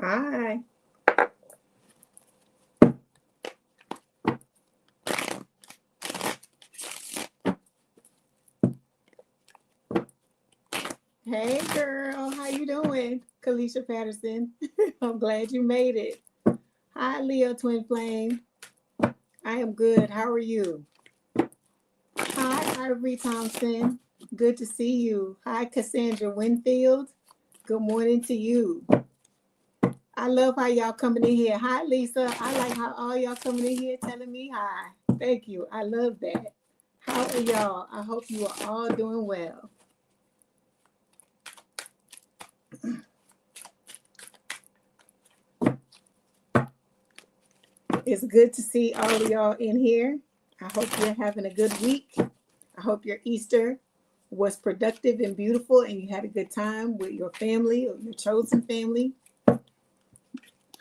Hi. Hey girl, how you doing? Kalisha Patterson. I'm glad you made it. Hi, Leo Twin Flame. I am good. How are you? Hi, Ivory Thompson. Good to see you. Hi, Cassandra Winfield. Good morning to you. I love how y'all coming in here. Hi, Lisa. I like how all y'all coming in here telling me hi. Thank you. I love that. How are y'all? I hope you are all doing well. It's good to see all of y'all in here. I hope you're having a good week. I hope your Easter was productive and beautiful and you had a good time with your family or your chosen family.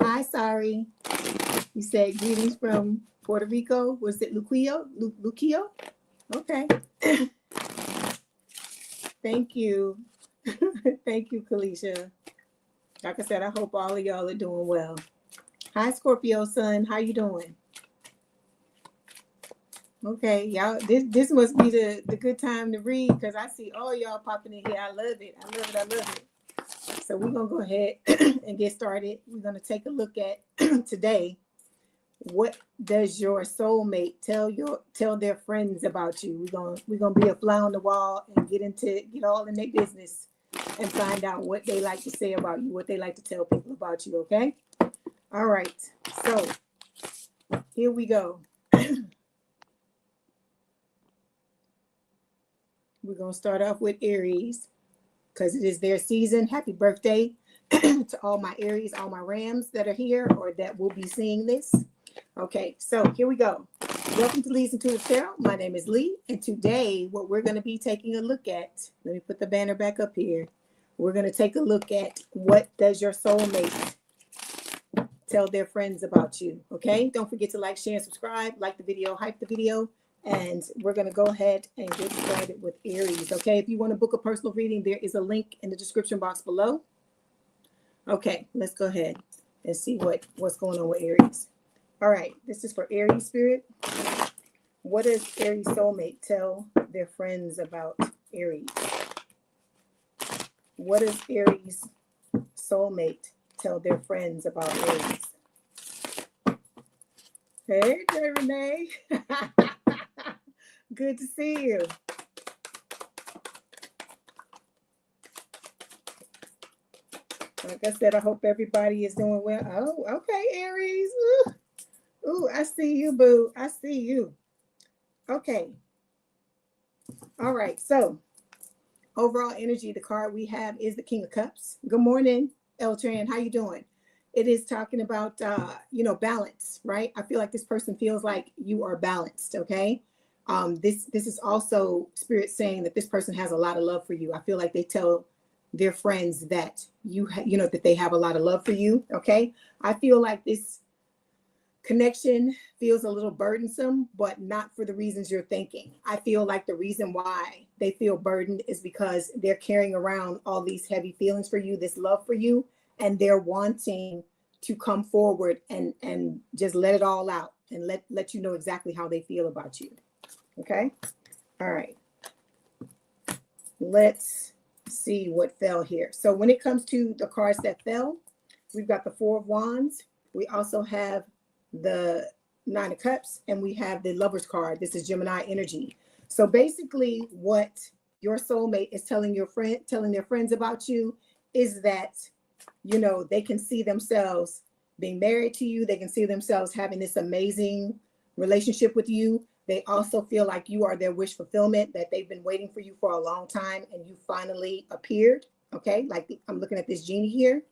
Hi, sorry. You said greetings from Puerto Rico. Was it Luquillo? Luquillo? Okay. Thank you. Thank you, Kalisha. Like I said, I hope all of y'all are doing well. Hi, Scorpio son. How you doing? Okay, y'all. This must be the good time to read because I see all y'all popping in here. I love it. I love it. I love it. So we're gonna go ahead and get started. We're gonna take a look at today. What does your soulmate tell their friends about you? We're gonna be a fly on the wall and get all in their business and find out what they like to say about you, what they like to tell people about you. Okay. All right. So here we go. We're going to start off with Aries because it is their season. Happy birthday to all my Aries, all my Rams that are here or that will be seeing this. Okay, so here we go. Welcome to Leigh's Intuitive Tarot. My name is Leigh, and today what we're going to be taking a look at, let me put the banner back up here. We're going to take a look at what does your soulmate tell their friends about you. Okay, don't forget to like, share, and subscribe, like the video, hype the video. And we're going to go ahead and get started with Aries. Okay, if you want to book a personal reading, there is a link in the description box below. Okay, let's go ahead and see what's going on with Aries. All right, this is for Aries spirit. What does Aries soulmate tell their friends about Aries? What does Aries soulmate tell their friends about Aries? Hey, Jay Renee. Good to see you. Like I said, I hope everybody is doing well. Oh, okay, Aries. Ooh, I see you, boo. I see you. Okay. All right. So, overall energy, the card we have is the King of Cups. Good morning, Eltran. How you doing? It is talking about, balance, right? I feel like this person feels like you are balanced, okay? This is also spirit saying that this person has a lot of love for you. I feel like they tell their friends that that they have a lot of love for you. Okay. I feel like this connection feels a little burdensome, but not for the reasons you're thinking. I feel like the reason why they feel burdened is because they're carrying around all these heavy feelings for you, this love for you, and they're wanting to come forward and just let it all out and let you know exactly how they feel about you. Okay. All right. Let's see what fell here. So when it comes to the cards that fell, we've got the Four of Wands. We also have the Nine of Cups, and we have the Lover's card. This is Gemini energy. So basically what your soulmate is telling their friends about you is that, they can see themselves being married to you. They can see themselves having this amazing relationship with you. They also feel like you are their wish fulfillment, that they've been waiting for you for a long time and you finally appeared. Okay, like I'm looking at this genie here.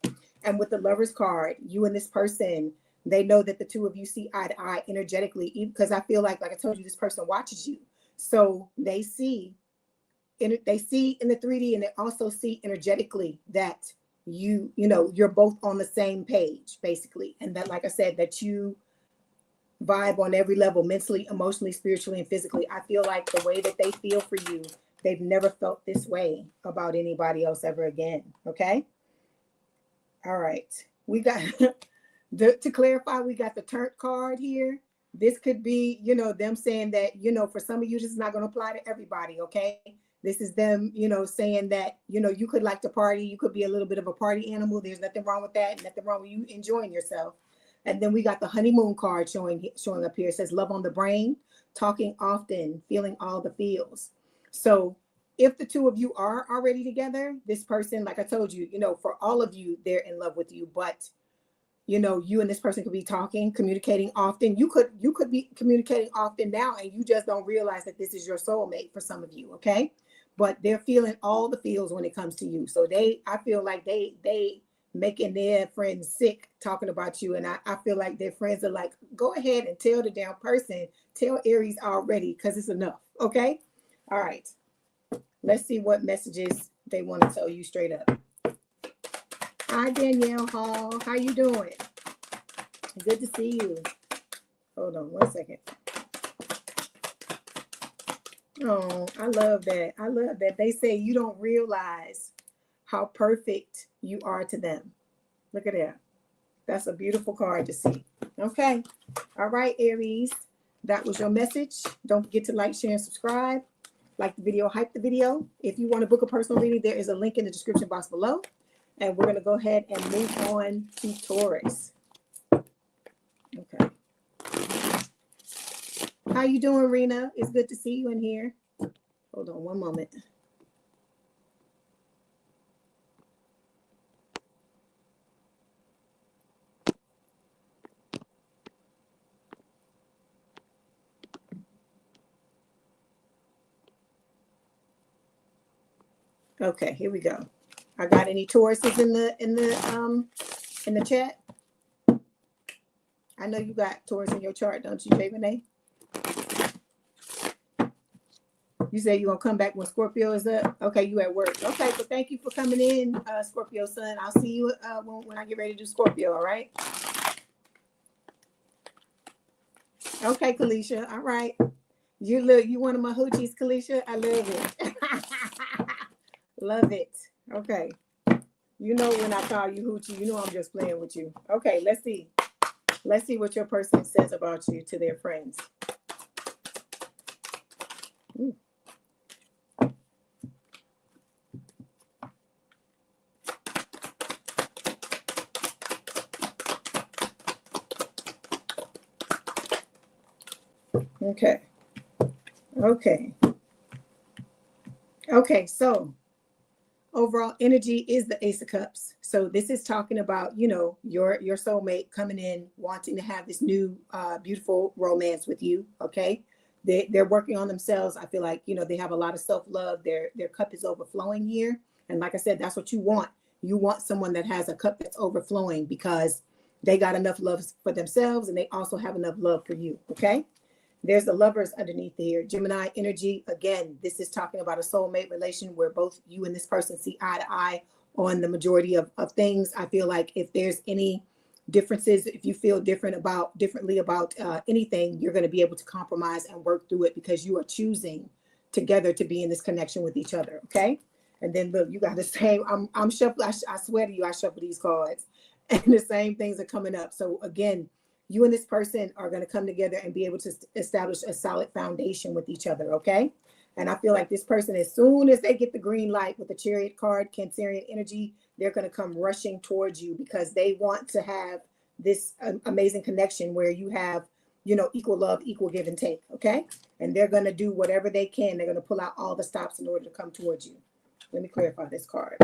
And with the Lover's card, you and this person, they know that the two of you see eye to eye energetically, because I feel like I told you, this person watches you. So they see in the 3D, and they also see energetically that you're both on the same page, basically. And that, like I said, that you vibe on every level, mentally, emotionally, spiritually, and physically. I feel like the way that they feel for you, they've never felt this way about anybody else ever again. Okay. All right. We got to clarify, we got the Turnt card here. This could be, them saying that, for some of you, this is not going to apply to everybody. Okay. This is them, saying that, you could like to party. You could be a little bit of a party animal. There's nothing wrong with that. Nothing wrong with you enjoying yourself. And then we got the honeymoon card showing up here. It says love on the brain, talking often, feeling all the feels. So if the two of you are already together, this person, like I told you, for all of you, they're in love with you. But, you and this person could be talking, communicating often. You could be communicating often now, and you just don't realize that this is your soulmate for some of you. Okay. But they're feeling all the feels when it comes to you. So I feel like they making their friends sick talking about you. And I feel like their friends are like, go ahead and tell the damn person, tell Aries already, because it's enough. Okay. All right. Let's see what messages they want to tell you straight up. Hi, Danielle Hall. How you doing? Good to see you. Hold on one second. Oh, I love that. I love that. They say you don't realize how perfect you are to them. Look at that. That's a beautiful card to see. Okay. All right, Aries. That was your message. Don't forget to like, share, and subscribe. Like the video, hype the video. If you want to book a personal reading, there is a link in the description box below. And we're going to go ahead and move on to Taurus. Okay. How you doing, Rena? It's good to see you in here. Hold on one moment. Okay, here we go. I got any Tauruses in the chat? I know you got Taurus in your chart, don't you, Jay Renee? You say you're gonna come back when Scorpio is up. Okay, you at work. Okay, so thank you for coming in, Scorpio sun. I'll see you when I get ready to do Scorpio. All right. Okay, Kalisha. All right. You one of my hoochies, Kalisha. I love it. Love it. Okay. You know when I call you hoochie, you know I'm just playing with you. Okay, let's see. Let's see what your person says about you to their friends. Ooh. Okay. Okay, so overall energy is the Ace of Cups. So this is talking about, your soulmate coming in, wanting to have this new, beautiful romance with you. Okay. They're working on themselves. I feel like, they have a lot of self-love. Their cup is overflowing here. And like I said, that's what you want. You want someone that has a cup that's overflowing because they got enough love for themselves and they also have enough love for you. Okay. There's the Lovers underneath here. Gemini energy. Again, this is talking about a soulmate relation where both you and this person see eye to eye on the majority of things. I feel like if there's any differences, if you feel differently about anything, you're going to be able to compromise and work through it because you are choosing together to be in this connection with each other. Okay. And then look, you got the same. I'm shuffling. I swear to you, I shuffle these cards, and the same things are coming up. So again, you and this person are going to come together and be able to establish a solid foundation with each other. Okay. And I feel like this person, as soon as they get the green light with the Chariot card, Cancerian energy, they're going to come rushing towards you because they want to have this amazing connection where you have, equal love, equal give and take. Okay. And they're going to do whatever they can. They're going to pull out all the stops in order to come towards you. Let me clarify this card.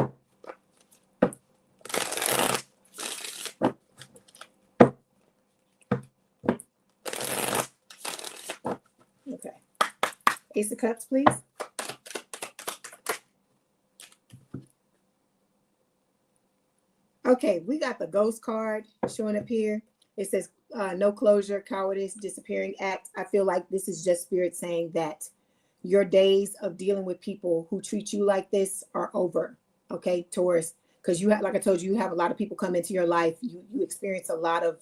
Okay. Ace of Cups, please. Okay, we got the Ghost card showing up here. It says no closure, cowardice, disappearing act. I feel like this is just Spirit saying that your days of dealing with people who treat you like this are over. Okay, Taurus, because you have, like I told you, you have a lot of people come into your life. You experience a lot of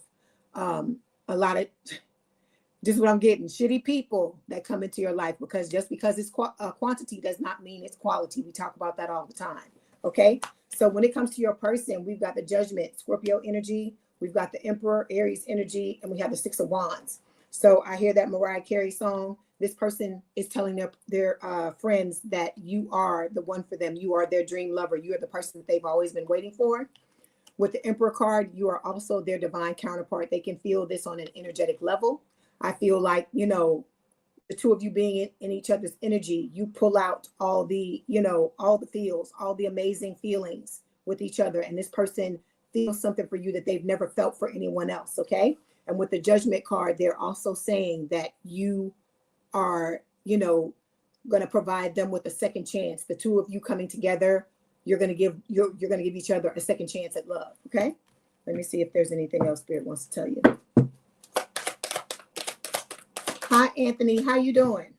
this is what I'm getting, shitty people that come into your life, because just because it's quantity does not mean it's quality. We talk about that all the time. Okay, so when it comes to your person, we've got the Judgment, Scorpio energy, we've got the Emperor, Aries energy, and we have the Six of Wands. So I hear that Mariah Carey song. This person is telling their friends that you are the one for them. You are their dream lover. You are the person that they've always been waiting for. With the Emperor card, you are also their divine counterpart. They can feel this on an energetic level. I feel like, you know, the two of you being in each other's energy, you pull out all the, you know, all the feels, all the amazing feelings with each other. And this person feels something for you that they've never felt for anyone else. Okay. And with the Judgment card, they're also saying that you are, you know, going to provide them with a second chance. The two of you coming together, you're going to give each other a second chance at love. Okay. Let me see if there's anything else Spirit wants to tell you. Hi, Anthony. How you doing?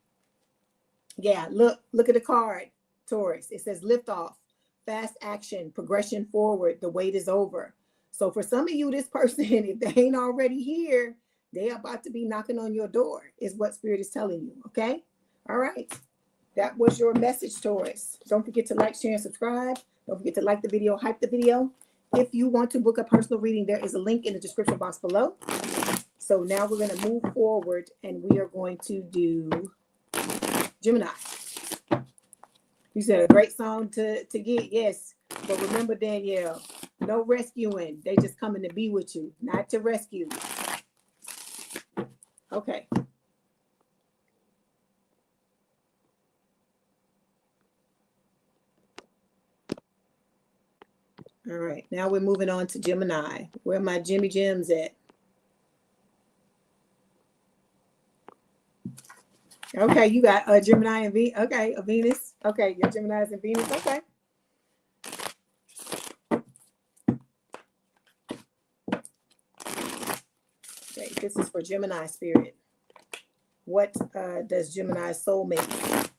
Yeah, look at the card, Taurus. It says lift off, fast action, progression forward. The wait is over. So for some of you, this person, if they ain't already here, they are about to be knocking on your door, is what Spirit is telling you. Okay. All right. That was your message, Taurus. Don't forget to like, share, and subscribe. Don't forget to like the video, hype the video. If you want to book a personal reading, there is a link in the description box below. So now we're going to move forward and we are going to do Gemini. You said a great song to get, yes. But remember, Danielle, no rescuing. They just coming to be with you, not to rescue. Okay. All right. Now we're moving on to Gemini. Where are my Jimmy Gems at? Okay, you got a Gemini and a Venus. Okay, your Gemini's and Venus. Okay. Okay, this is for Gemini, Spirit. What does Gemini's soulmate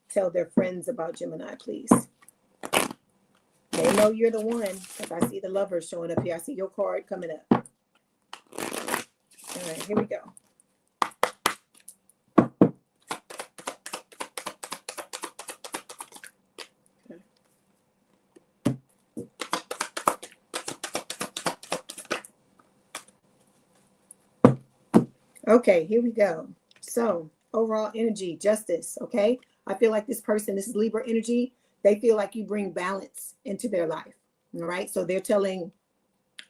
tell their friends about Gemini, please? They know you're the one, because I see the Lovers showing up here. I see your card coming up. All right, here we go. Okay, here we go. So overall energy, justice. Okay. I feel like this person, this is Libra energy. They feel like you bring balance into their life. All right. So they're telling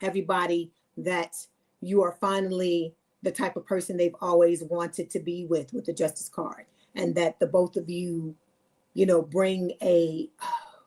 everybody that you are finally the type of person they've always wanted to be with the Justice card. And that the both of you, you know, bring a,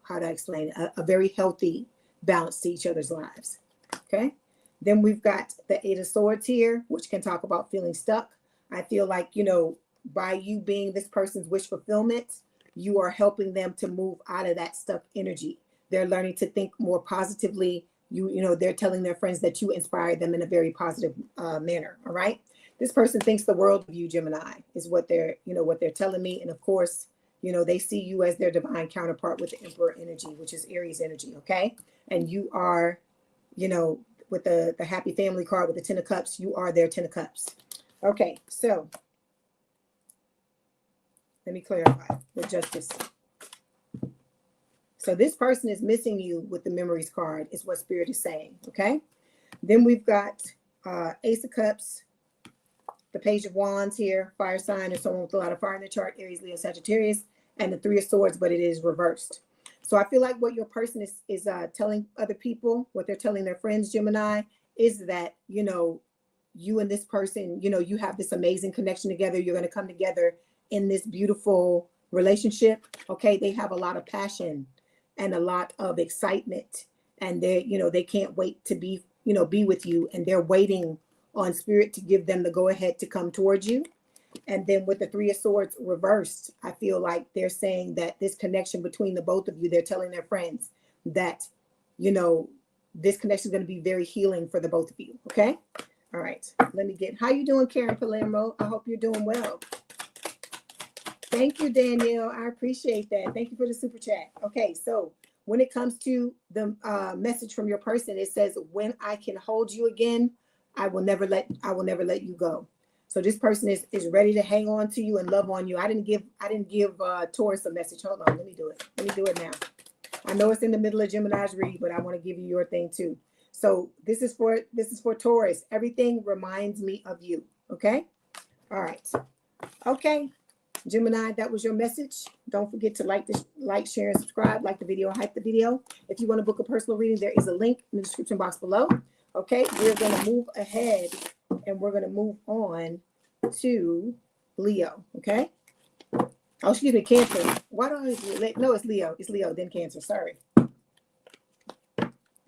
how do I explain it? A very healthy balance to each other's lives. Okay. Then we've got the Eight of Swords here, which can talk about feeling stuck. I feel like, you know, by you being this person's wish fulfillment, you are helping them to move out of that stuck energy. They're learning to think more positively. You know, they're telling their friends that you inspire them in a very positive manner. All right. This person thinks the world of you, Gemini, is what they're, you know, what they're telling me. And of course, you know, they see you as their divine counterpart with the Emperor energy, which is Aries energy. Okay. And you are, you know, with the happy family card with the 10 of cups, you are their 10 of cups. Okay, so let me clarify the justice. So this person is missing you with the memories card, is what Spirit is saying. Okay, then we've got Ace of Cups, the Page of Wands here, fire sign, or someone with a lot of fire in the chart, Aries, Leo, Sagittarius, and the Three of Swords, but it is reversed. So I feel like what your person is telling other people, what they're telling their friends, Gemini, is that, you know, you and this person, you know, you have this amazing connection together. You're going to come together in this beautiful relationship. Okay. They have a lot of passion and a lot of excitement, and they, you know, they can't wait to be, you know, be with you, and they're waiting on Spirit to give them the go ahead to come towards you. And then with the Three of Swords reversed, I feel like they're saying that this connection between the both of you, they're telling their friends that, you know, this connection is going to be very healing for the both of you. Okay. All right. Let me get, how you doing, Karen Palermo? I hope you're doing well. Thank you, Danielle. I appreciate that. Thank you for the super chat. Okay. So when it comes to the message from your person, it says, when I can hold you again, I will never let you go. So this person is ready to hang on to you and love on you. I didn't give Taurus a message. Hold on, let me do it. Let me do it now. I know it's in the middle of Gemini's read, but I want to give you your thing too. So this is for Taurus. Everything reminds me of you. Okay. All right. Okay. Gemini, that was your message. Don't forget to like, share, and subscribe. Like the video, hype the video. If you want to book a personal reading, there is a link in the description box below. Okay, we're going to move ahead and we're going to move on to Leo. Okay. Oh, excuse me, Cancer. Why don't I? No, it's Leo. It's Leo, then Cancer. Sorry.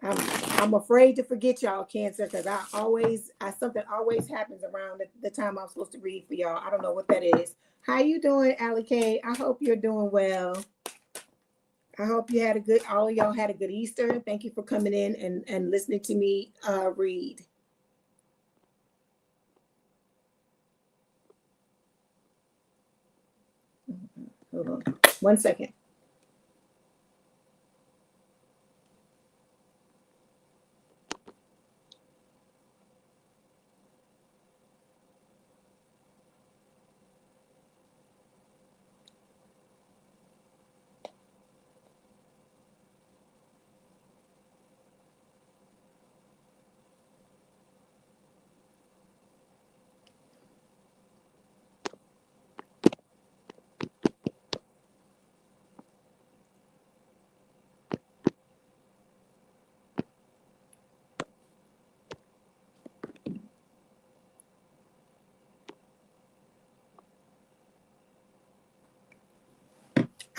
I'm afraid to forget y'all, Cancer, because something always happens around the time I'm supposed to read for y'all. I don't know what that is. How you doing, Allie K? I hope you're doing well. I hope you had all of y'all had a good Easter. Thank you for coming in and listening to me read. Hold on 1 second.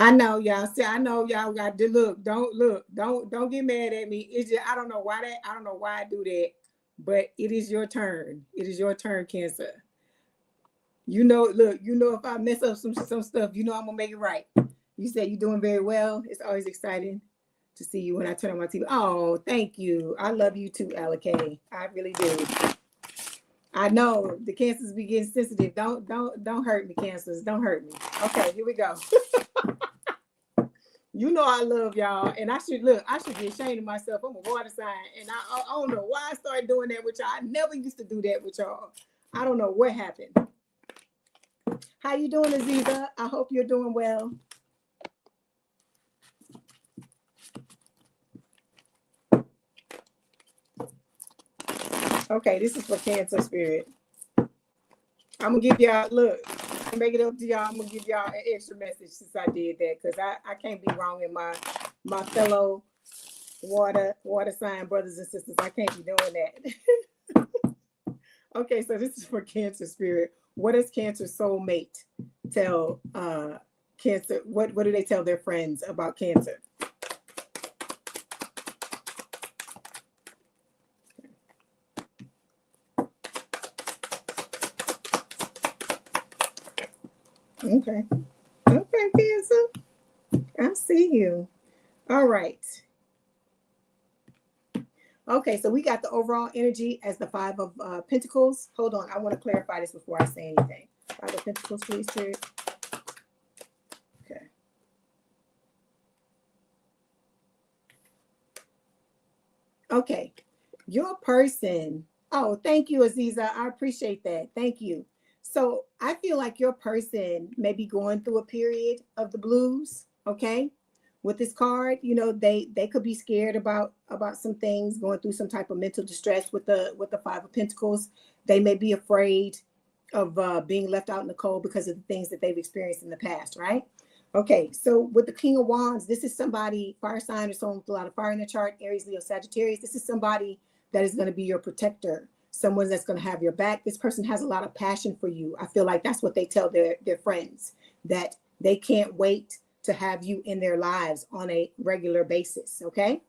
I know y'all. See, I know y'all got to look. Don't get mad at me. It's just I don't know why I do that. But it is your turn. It is your turn, Cancer. You know, look, if I mess up some stuff, I'm gonna make it right. You said you're doing very well. It's always exciting to see you when I turn on my TV. Oh, thank you. I love you too, Alakay. I really do. I know the Cancers be getting sensitive. Don't hurt me, Cancers. Don't hurt me. Okay, here we go. You know I love y'all, and I should be ashamed of myself. I'm a water sign, and I don't know why I started doing that with y'all. I never used to do that with y'all. I don't know what happened. How you doing, Aziza? I hope you're doing well. Okay, this is for Cancer spirit. I'm gonna give y'all make it up to y'all. I'm gonna give y'all an extra message since I did that, because I can't be wrong in my fellow water sign brothers and sisters. I can't be doing that. Okay, so this is for Cancer spirit. What does Cancer soulmate tell Cancer? What do they tell their friends about Cancer? Okay, Cancer. I see you. All right. Okay, so we got the overall energy as the Five of Pentacles. Hold on, I want to clarify this before I say anything. Five of Pentacles, please, Spirit. Okay. Okay, your person. Oh, thank you, Aziza. I appreciate that. Thank you. So I feel like your person may be going through a period of the blues. Okay. With this card, they could be scared about some things, going through some type of mental distress with the Five of Pentacles. They may be afraid of being left out in the cold because of the things that they've experienced in the past, right? Okay, so with the King of Wands, this is somebody, fire sign or someone with a lot of fire in the chart, Aries, Leo, Sagittarius. This is somebody that is going to be your protector, someone that's going to have your back. This person has a lot of passion for you. I feel like that's what they tell their friends, that they can't wait to have you in their lives on a regular basis. Okay.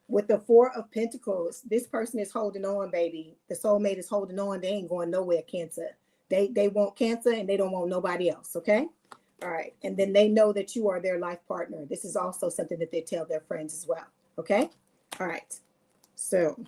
With the Four of Pentacles, this person is holding on, baby. The soulmate is holding on. They ain't going nowhere, Cancer. They want Cancer and they don't want nobody else. Okay. All right. And then they know that you are their life partner. This is also something that they tell their friends as well. Okay. All right. So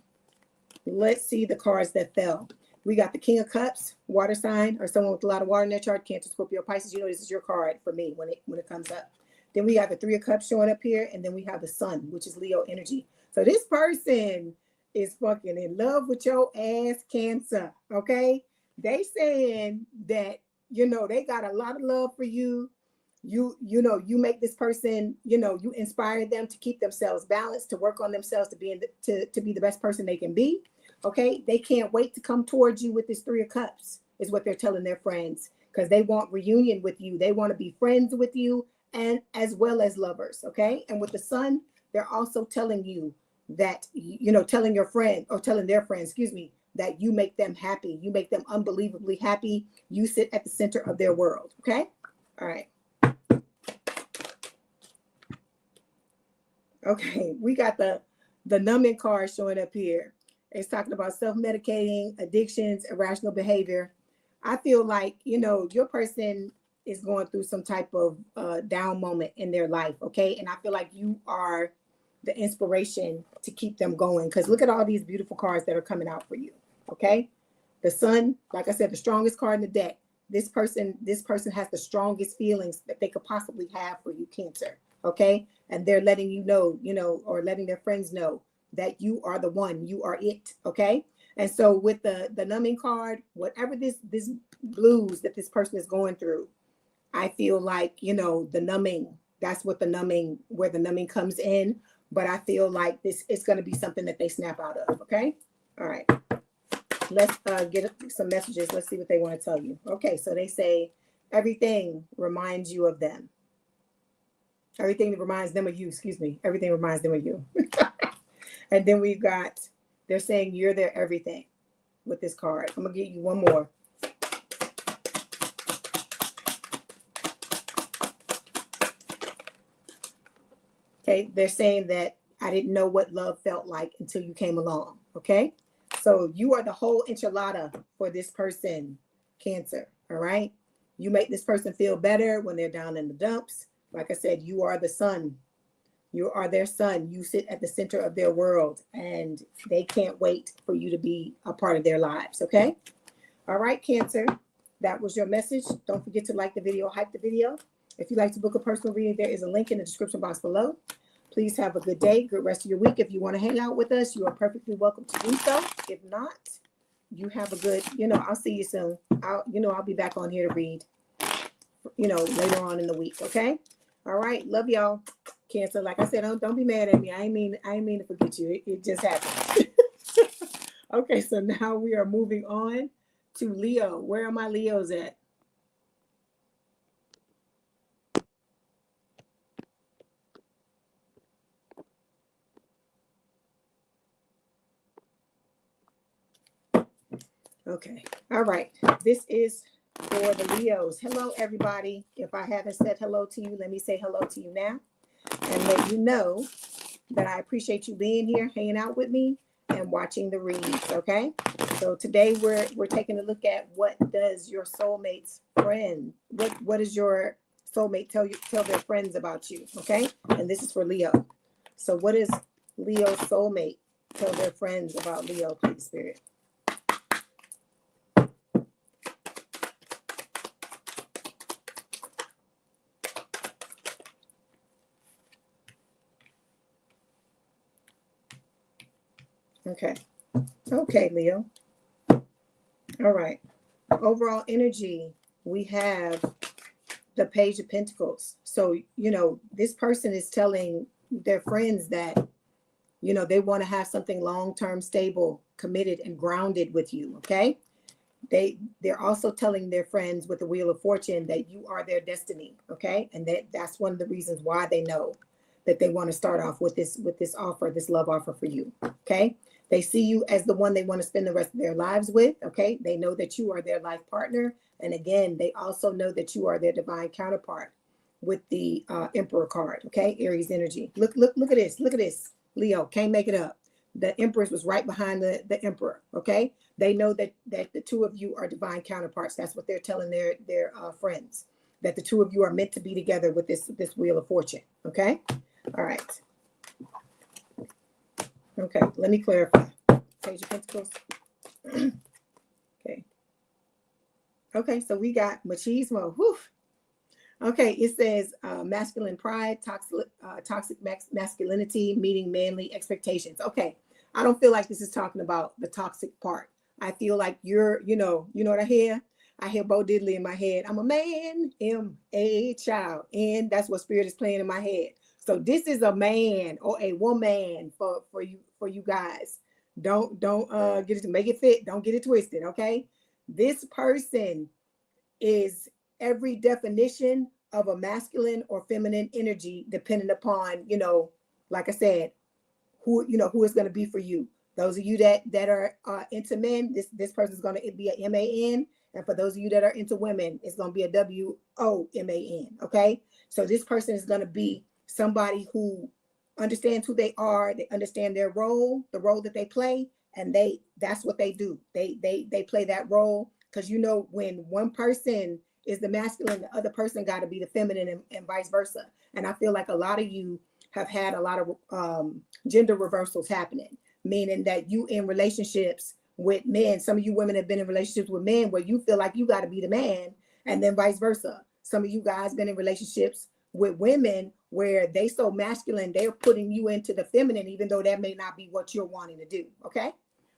let's see the cards that fell. We got the King of Cups, water sign, or someone with a lot of water in their chart, Cancer, Scorpio, Pisces. You know, this is your card for me when it comes up. Then we have the Three of Cups showing up here, and then we have the Sun, which is Leo energy. So this person is fucking in love with your ass, Cancer. Okay, they saying that, you know, they got a lot of love for you. You know, you make this person, you know, you inspire them to keep themselves balanced, to work on themselves, to be to be the best person they can be. Okay, they can't wait to come towards you with this Three of Cups, is what they're telling their friends, because they want reunion with you. They want to be friends with you, and as well as lovers. Okay, and with the Sun, they're also telling you that, you know, telling your friend, or telling their friends, excuse me, that you make them happy. You make them unbelievably happy. You sit at the center of their world. Okay, all right. Okay, we got the numbing card showing up here. It's talking about self-medicating, addictions, irrational behavior. I feel like, you know, your person is going through some type of down moment in their life, okay? And I feel like you are the inspiration to keep them going, because look at all these beautiful cards that are coming out for you, okay? The Sun, like I said, the strongest card in the deck. This person has the strongest feelings that they could possibly have for you, Cancer, okay? And they're letting you know, or letting their friends know that you are the one, you are it, okay? And so with the numbing card, whatever this blues that this person is going through, I feel like, you know, the numbing, that's what where the numbing comes in. But I feel like this is going to be something that they snap out of, okay? All right. Let's get some messages. Let's see what they want to tell you. Okay, so they say everything reminds you of them. Everything that reminds them of you, excuse me. Everything reminds them of you. And then we've got, they're saying you're their everything with this card. I'm going to give you one more. Okay, they're saying that I didn't know what love felt like until you came along. Okay, so you are the whole enchilada for this person, Cancer. All right, you make this person feel better when they're down in the dumps. Like I said, you are the sun. You are their sun. You sit at the center of their world, and they can't wait for you to be a part of their lives. Okay, all right, Cancer, that was your message. Don't forget to like the video, hype the video. If you'd like to book a personal reading, there is a link in the description box below. Please have a good day, good rest of your week. If you want to hang out with us, you are perfectly welcome to do so. If not, you have a good, I'll see you soon. I'll be back on here to read, later on in the week. Okay. All right. Love y'all. Cancer. Like I said, don't be mad at me. I ain't mean to forget you. It just happened. Okay. So now we are moving on to Leo. Where are my Leos at? Okay. All right. This is for the Leos. Hello, everybody. If I haven't said hello to you, let me say hello to you now and let you know that I appreciate you being here, hanging out with me and watching the reads. Okay. So today we're taking a look at what does your soulmate's friend, what does your soulmate tell their friends about you? Okay. And this is for Leo. So what does Leo's soulmate tell their friends about Leo, please, Spirit? Okay. Okay, Leo. All right. Overall energy, we have the Page of Pentacles. So, this person is telling their friends that, they want to have something long-term, stable, committed, and grounded with you. Okay. They're also telling their friends with the Wheel of Fortune that you are their destiny. Okay. And that's one of the reasons why they know that they want to start off with this offer, this love offer for you. Okay. They see you as the one they want to spend the rest of their lives with. Okay. They know that you are their life partner. And again, they also know that you are their divine counterpart with the Emperor card. Okay. Aries energy. Look at this. Look at this. Leo, can't make it up. The Empress was right behind the Emperor. Okay. They know that the two of you are divine counterparts. That's what they're telling their friends, that the two of you are meant to be together with this Wheel of Fortune. Okay. All right. Okay. Let me clarify. Page of Pentacles. Okay. Okay. So we got machismo. Whew. Okay. It says masculine pride, toxic masculinity, meeting manly expectations. Okay. I don't feel like this is talking about the toxic part. I feel like you're, you know what I hear? I hear Bo Diddley in my head. I'm a man, a child. And that's what Spirit is playing in my head. So this is a man or a woman for you guys. Don't get it, make it fit. Don't get it twisted. Okay. This person is every definition of a masculine or feminine energy, depending upon, like I said, who is going to be for you. Those of you that are into men, this person is going to be a MAN. And for those of you that are into women, it's going to be a WOMAN. Okay. So this person is going to be somebody who understands who they are. They understand their role, the role that they play. And that's what they do. They play that role. Because when one person is the masculine, the other person got to be the feminine, and vice versa. And I feel like a lot of you have had a lot of gender reversals happening, meaning that you in relationships with men. Some of you women have been in relationships with men where you feel like you got to be the man, and then vice versa. Some of you guys been in relationships with women where they so masculine, they're putting you into the feminine, even though that may not be what you're wanting to do. Okay.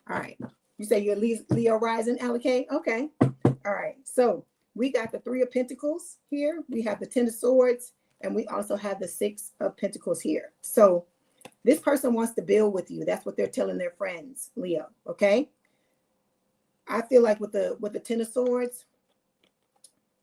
All right. You say you're Leo rising, Alec? Okay. All right. So we got the 3 of Pentacles here. We have the 10 of Swords, and we also have the 6 of Pentacles here. So this person wants to build with you. That's what they're telling their friends, Leo. Okay. I feel like with the 10 of Swords,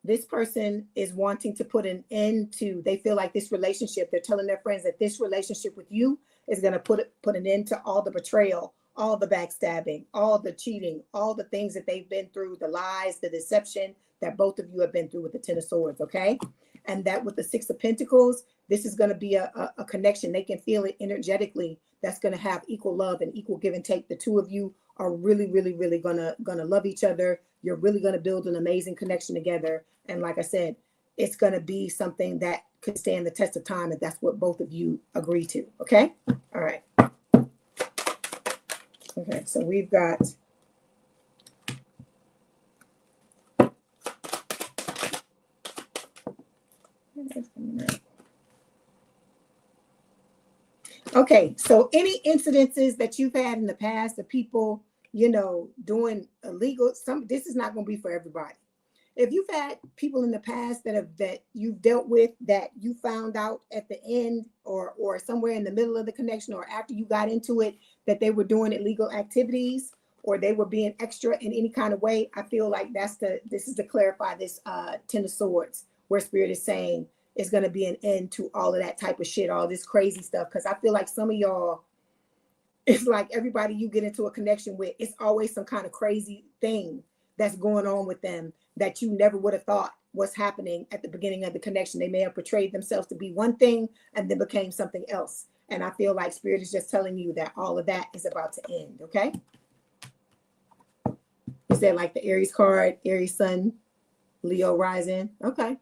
this person is wanting to put an end to, they feel like this relationship, they're telling their friends that this relationship with you is going to put an end to all the betrayal, all the backstabbing, all the cheating, all the things that they've been through, the lies, the deception that both of you have been through with the 10 of Swords. Okay. And that with the 6 of Pentacles, this is going to be a connection. They can feel it energetically. That's going to have equal love and equal give and take. The two of you are really, really, really gonna love each other. You're really gonna build an amazing connection together. And like I said, it's gonna be something that could stand the test of time if that's what both of you agree to. Okay. All right. Okay. So we've got okay, so any incidences that you've had in the past of people, doing illegal, this is not going to be for everybody. If you've had people in the past that you've dealt with, that you found out at the end or somewhere in the middle of the connection or after you got into it, that they were doing illegal activities or they were being extra in any kind of way, I feel like this is to clarify this 10 of Swords, where Spirit is saying, is going to be an end to all of that type of shit, all this crazy stuff. Because I feel like some of y'all, it's like everybody you get into a connection with, it's always some kind of crazy thing that's going on with them that you never would have thought was happening at the beginning of the connection. They may have portrayed themselves to be one thing and then became something else. And I feel like Spirit is just telling you that all of that is about to end. Okay. Is that like the Aries card, Aries Sun, Leo rising? Okay.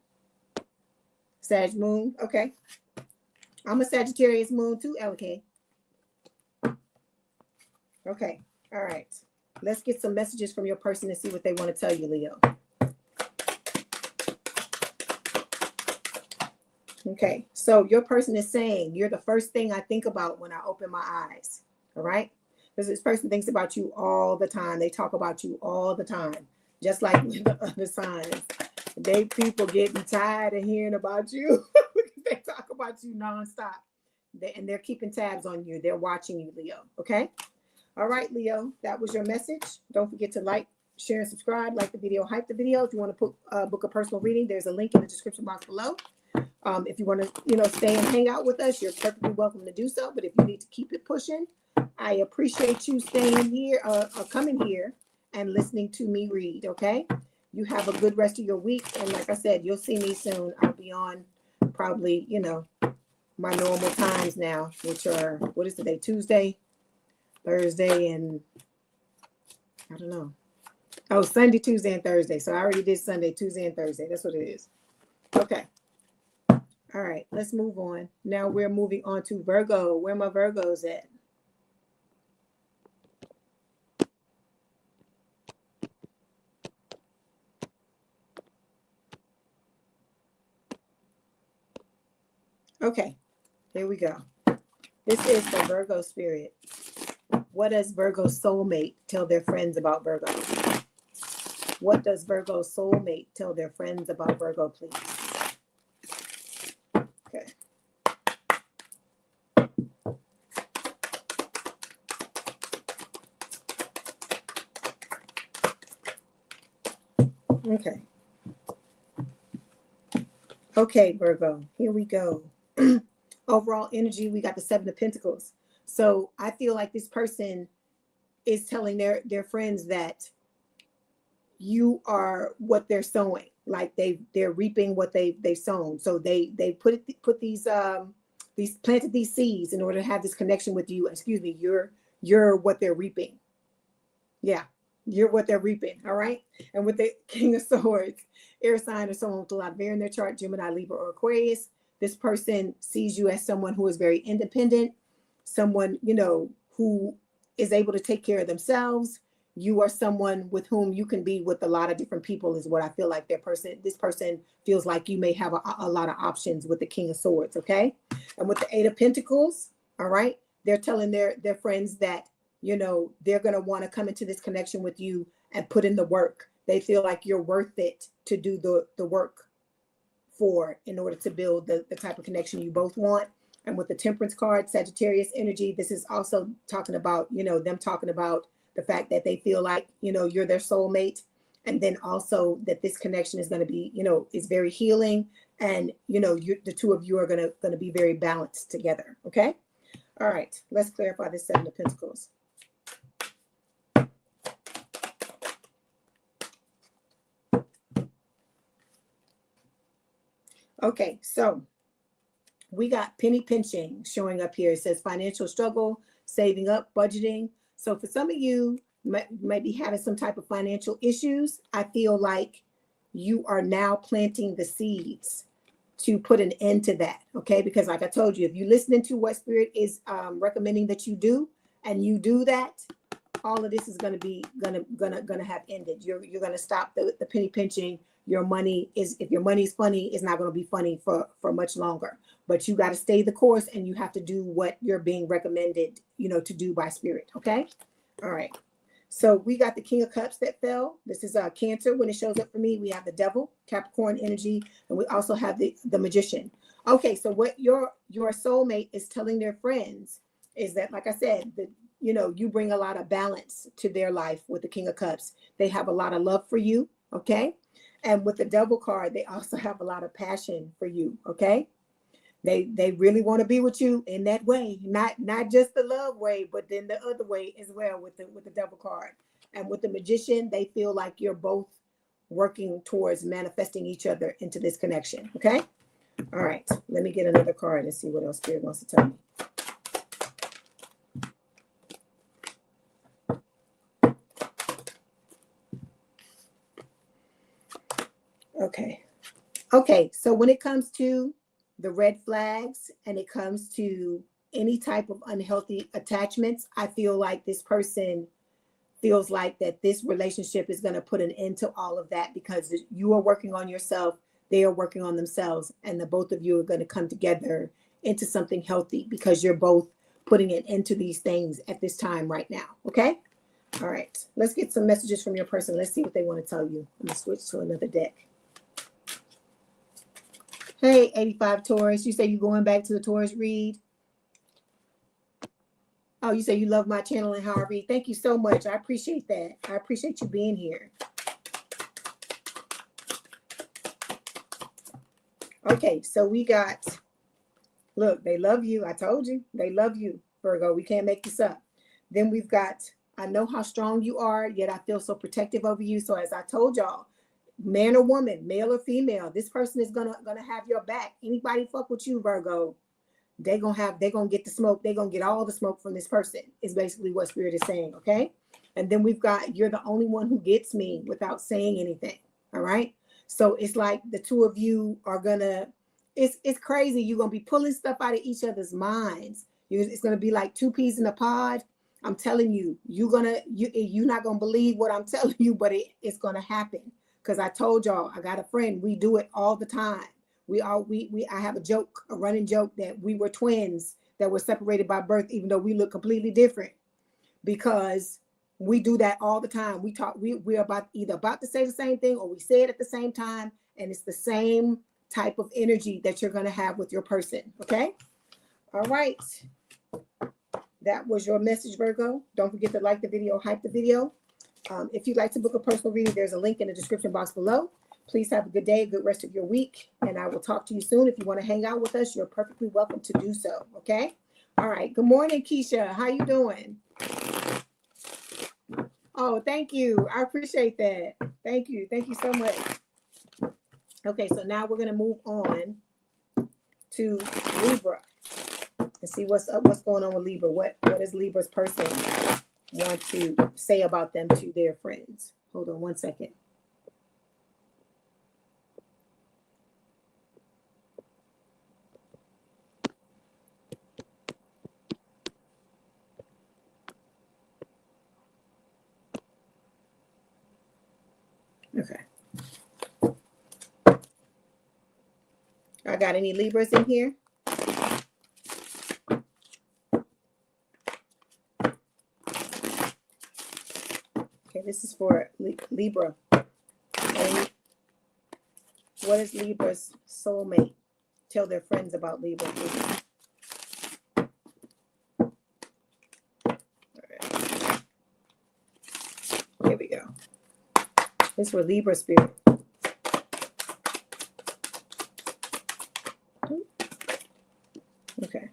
Sag moon. Okay. I'm a Sagittarius moon too, LK. Okay. All right. Let's get some messages from your person and see what they want to tell you, Leo. Okay. So your person is saying, you're the first thing I think about when I open my eyes. All right. Because this person thinks about you all the time. They talk about you all the time. Just like with the other signs. People getting tired of hearing about you. They talk about you nonstop. And they're keeping tabs on you. They're watching you, Leo. Okay. All right, Leo, that was your message. Don't forget to like, share, and subscribe. Like the video, hype the video. If you want to book a personal reading, there's a link in the description box below. If you want to, stay and hang out with us, you're perfectly welcome to do so. But if you need to keep it pushing, I appreciate you staying here, coming here and listening to me read. Okay. You have a good rest of your week. And like I said, you'll see me soon. I'll be on probably, my normal times now, which are, what is today? Tuesday. Thursday and I don't know. Oh, Sunday, Tuesday, and Thursday. So I already did Sunday, Tuesday, and Thursday. That's what it is. Okay. All right, let's move on. Now we're moving on to Virgo. Where my Virgos at? Okay, here we go. This is the Virgo spirit. What does Virgo soulmate tell their friends about Virgo? What does Virgo soulmate tell their friends about Virgo, please? Okay. Okay. Okay, Virgo, here we go. Overall energy, we got the Seven of Pentacles. So I feel like this person is telling their friends that you are what they're sowing. Like they're reaping what they've sown. So they put these planted these seeds in order to have this connection with you. Excuse me, you're what they're reaping. Yeah, you're what they're reaping. All right. And with the King of Swords, air sign or someone with a lot of air in their chart, Gemini, Libra, or Aquarius, this person sees you as someone who is very independent, someone, you know, who is able to take care of themselves. You are someone with whom you can be with a lot of different people is what I feel like this person feels like you may have a lot of options with the King of Swords. Okay. And with the Eight of Pentacles, all right, they're telling their friends that, you know, they're going to want to come into this connection with you and put in the work. They feel like you're worth it to do the work for in order to build the type of connection you both want. And with the Temperance card, Sagittarius energy, this is also talking about, you know, them talking about the fact that they feel like, you know, you're their soulmate. And then also that this connection is going to be, you know, is very healing. And, you know, the two of you are going to be very balanced together. Okay. All right. Let's clarify this Seven of Pentacles. Okay, so we got penny pinching showing up here. It says financial struggle, saving up, budgeting. So for some of you might be having some type of financial issues. I feel like you are now planting the seeds to put an end to that. Okay, because like I told you, if you're listening to what Spirit is recommending that you do, and you do that, all of this is going to be gonna have ended. You're going to stop the penny pinching. Your money is, if your money is funny, it's not going to be funny for much longer. But you got to stay the course, and you have to do what you're being recommended, you know, to do by Spirit. Okay. All right. So we got the King of Cups that fell. This is Cancer. When it shows up for me, we have the Devil, Capricorn energy, and we also have the Magician. Okay. So what your soulmate is telling their friends is that, like I said, you know, you bring a lot of balance to their life with the King of Cups. They have a lot of love for you. Okay. And with the Devil card, they also have a lot of passion for you. Okay. They really want to be with you in that way, not just the love way, but then the other way as well with the Devil card. And with the Magician, they feel like you're both working towards manifesting each other into this connection. Okay. All right. Let me get another card and see what else Spirit wants to tell me. Okay. Okay. So when it comes to the red flags and it comes to any type of unhealthy attachments, I feel like this person feels like that this relationship is going to put an end to all of that because you are working on yourself. They are working on themselves, and the both of you are going to come together into something healthy because you're both putting an end to these things at this time right now. Okay. All right. Let's get some messages from your person. Let's see what they want to tell you. I'm going to switch to another deck. Hey, 85 Taurus, you say you're going back to the Taurus read? Oh, you say you love my channel and how I read. Thank you so much. I appreciate that. I appreciate you being here. Okay, so we got, look, they love you. I told you, they love you, Virgo. We can't make this up. Then we've got, I know how strong you are, yet I feel so protective over you. So as I told y'all, man or woman, male or female, this person is gonna have your back. Anybody fuck with you, Virgo, they're gonna get the smoke. They're gonna get all the smoke from this person, is basically what Spirit is saying. Okay. And then we've got, you're the only one who gets me without saying anything. All right. So it's like the two of you are gonna, it's crazy. You're gonna be pulling stuff out of each other's minds. It's gonna be like two peas in a pod. I'm telling you, you're not gonna believe what I'm telling you, but it's gonna happen. Because I told y'all, I got a friend, we do it all the time. I have a joke, a running joke, that we were twins that were separated by birth, even though we look completely different, because we do that all the time. We're about to say the same thing, or we say it at the same time, and it's the same type of energy that you're going to have with your person. Okay. All right. That was your message, Virgo. Don't forget to like the video, hype the video. If you'd like to book a personal reading, there's a link in the description box below. Please have a good day, a good rest of your week, and I will talk to you soon. If you want to hang out with us, you're perfectly welcome to do so. Okay. All right. Good morning, Keisha. How you doing? Oh, thank you. I appreciate that. Thank you. Thank you so much. Okay, so now we're going to move on to Libra and see what's up, what's going on with Libra. What does Libra's person want to say about them to their friends? Hold on one second. Okay. I got any Libras in here? Okay, this is for Libra. And what is Libra's soulmate? Tell their friends about Libra. All right. Here we go. This is for Libra spirit. Okay.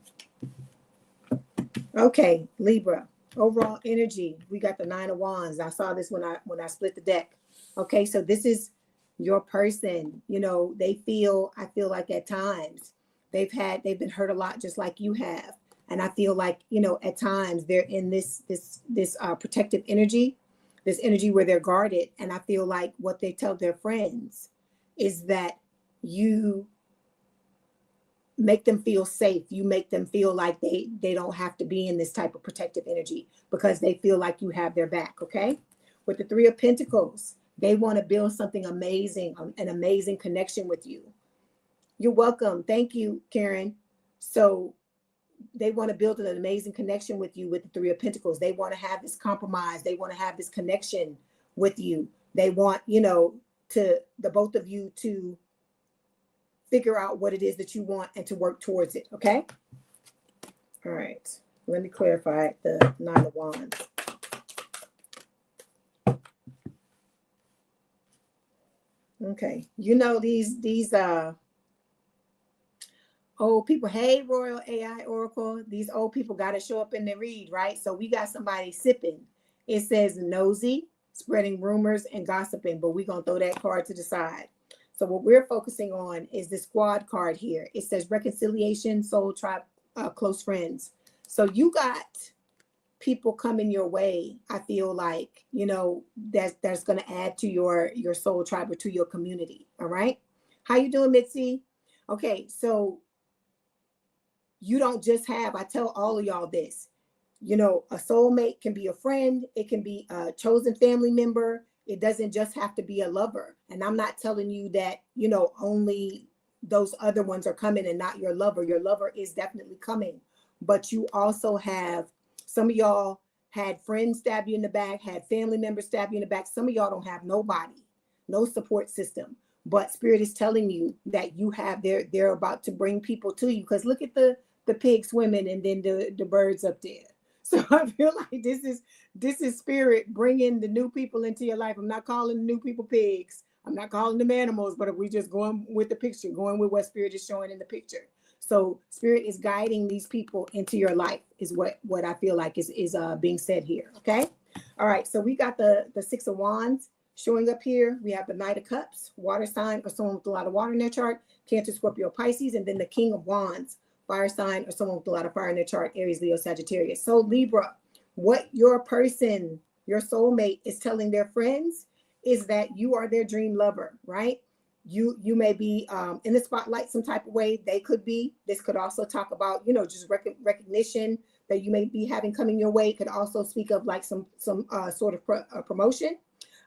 Okay, Libra. Overall energy. We got the 9 of Wands. I saw this when I split the deck. Okay, so this is your person. You know, I feel like at times they've been hurt a lot, just like you have. And I feel like, you know, at times they're in this protective energy, this energy where they're guarded. And I feel like what they tell their friends is that you make them feel safe. You make them feel like they don't have to be in this type of protective energy, because they feel like you have their back. Okay. With the 3 of Pentacles, they want to build something amazing, an amazing connection with you. You're welcome. Thank you, Karen. So they want to build an amazing connection with you with the 3 of Pentacles. They want to have this compromise. They want to have this connection with you. They want, you know, the both of you to figure out what it is that you want and to work towards it. Okay. All right. Let me clarify the 9 of Wands. Okay. You know, these old people. Hey, Royal AI Oracle. These old people got to show up in the read, right? So we got somebody sipping. It says nosy, spreading rumors and gossiping, but we're going to throw that card to the side. So what we're focusing on is the squad card here. It says reconciliation, soul tribe, close friends. So you got people coming your way. I feel like, you know, that's going to add to your soul tribe or to your community. All right. How you doing, Mitzi? Okay. So you don't just have, I tell all of y'all this, you know, a soulmate can be a friend. It can be a chosen family member. It doesn't just have to be a lover. And I'm not telling you that, you know, only those other ones are coming and not your lover. Your lover is definitely coming. But you also have, some of y'all had friends stab you in the back, had family members stab you in the back. Some of y'all don't have nobody, no support system. But Spirit is telling you that you have, they're about to bring people to you. Because look at the pig swimming and then the birds up there. So I feel like this is Spirit bringing the new people into your life. I'm not calling the new people pigs. I'm not calling them animals, but we just going with the picture, going with what Spirit is showing in the picture. So Spirit is guiding these people into your life is what I feel like is being said here. Okay. All right. So we got the 6 of Wands showing up here. We have the Knight of Cups, water sign or someone with a lot of water in their chart, Cancer, Scorpio, Pisces, and then the King of Wands fire sign, or someone with a lot of fire in their chart, Aries, Leo, Sagittarius. So Libra, what your person, your soulmate, is telling their friends is that you are their dream lover, right? You may be in the spotlight some type of way. They could be. This could also talk about, just recognition that you may be having coming your way. It could also speak of like some sort of promotion.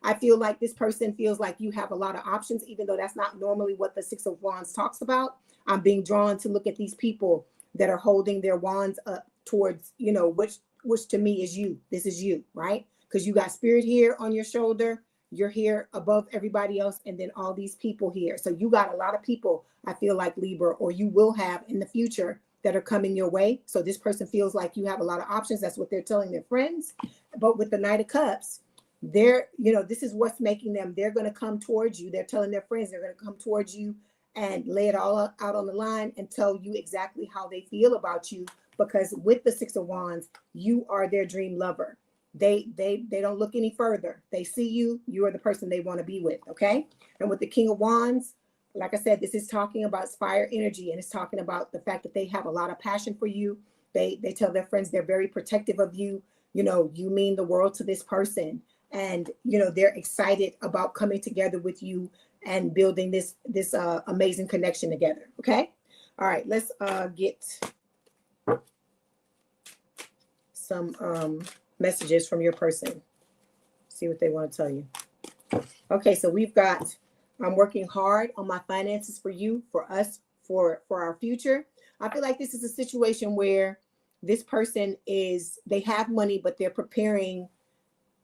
I feel like this person feels like you have a lot of options, even though that's not normally what the Six of Wands talks about. I'm being drawn to look at these people that are holding their wands up towards, which to me is you. This is you, right? Because you got spirit here on your shoulder. You're here above everybody else, and then all these people here. So you got a lot of people, I feel like, Libra, or you will have in the future, that are coming your way. So this person feels like you have a lot of options. That's what they're telling their friends. But with the Knight of Cups, this is what's making them, they're going to come towards you. They're telling their friends they're going to come towards you and lay it all out on the line and tell you exactly how they feel about you. Because with the Six of Wands, you are their dream lover. They don't look any further. They see you. You are the person they want to be with. Okay. And with the King of Wands, like I said, this is talking about fire energy, and it's talking about the fact that they have a lot of passion for you. They tell their friends they're very protective of you. You mean the world to this person, and they're excited about coming together with you and building this amazing connection together. Okay. All right. Let's get some messages from your person. See what they want to tell you. Okay, so we've got, I'm working hard on my finances for you, for us, for our future. I feel like this is a situation where this person they have money, but they're preparing